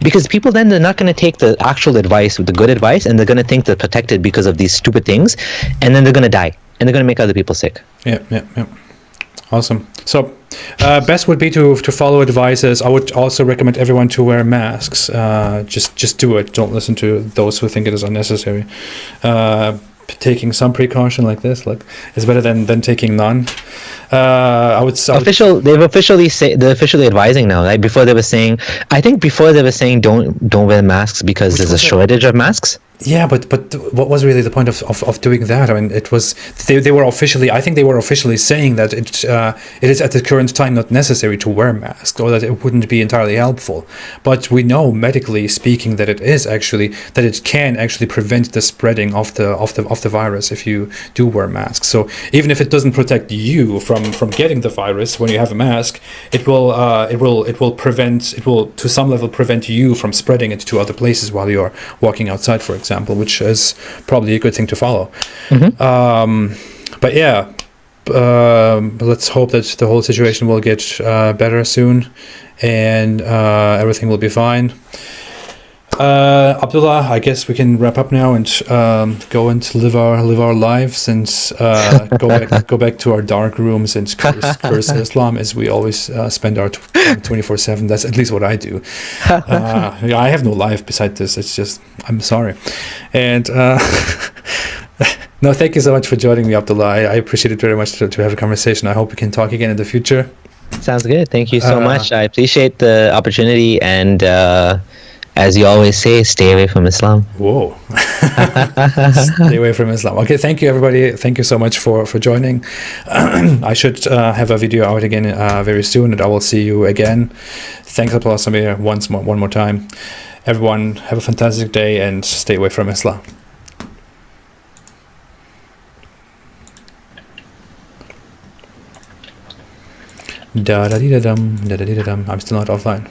because people then they're not going to take the actual advice, the good advice, and they're going to think they're protected because of these stupid things, and then they're going to die and they're going to make other people sick. Yeah. Awesome. So best would be to follow advices. I would also recommend everyone to wear masks. Just do it. Don't listen to those who think it is unnecessary. Taking some precaution like this, is better than taking none. They're officially advising now. Like before they were saying don't wear masks because there's a shortage of masks. Yeah, but what was really the point of doing that? I mean, it was they were officially. I think they were officially saying that it is at the current time not necessary to wear masks, or that it wouldn't be entirely helpful. But we know, medically speaking, that it can actually prevent the spreading of the virus if you do wear masks. So even if it doesn't protect you from getting the virus when you have a mask, it will to some level prevent you from spreading it to other places while you're walking outside, for example, which is probably a good thing to follow. Mm-hmm. But yeah, let's hope that the whole situation will get better soon, and everything will be fine. Abdullah, I guess we can wrap up now and go and live our lives and go back to our dark rooms and curse Islam as we always spend our 24/7. That's at least what I do. I have no life beside this. It's just, I'm sorry. And no, thank you so much for joining me, Abdullah. I appreciate it very much to have a conversation. I hope we can talk again in the future. Sounds good. Thank you so much. I appreciate the opportunity, and as you always say, stay away from Islam. Whoa. Stay away from Islam. Okay, thank you, everybody. Thank you so much for joining. I should have a video out again very soon, and I will see you again. Thanks, Abdullah Samir, one more time. Everyone, have a fantastic day and stay away from Islam. Da da dee da dum, da da dee da dum. I'm still not offline.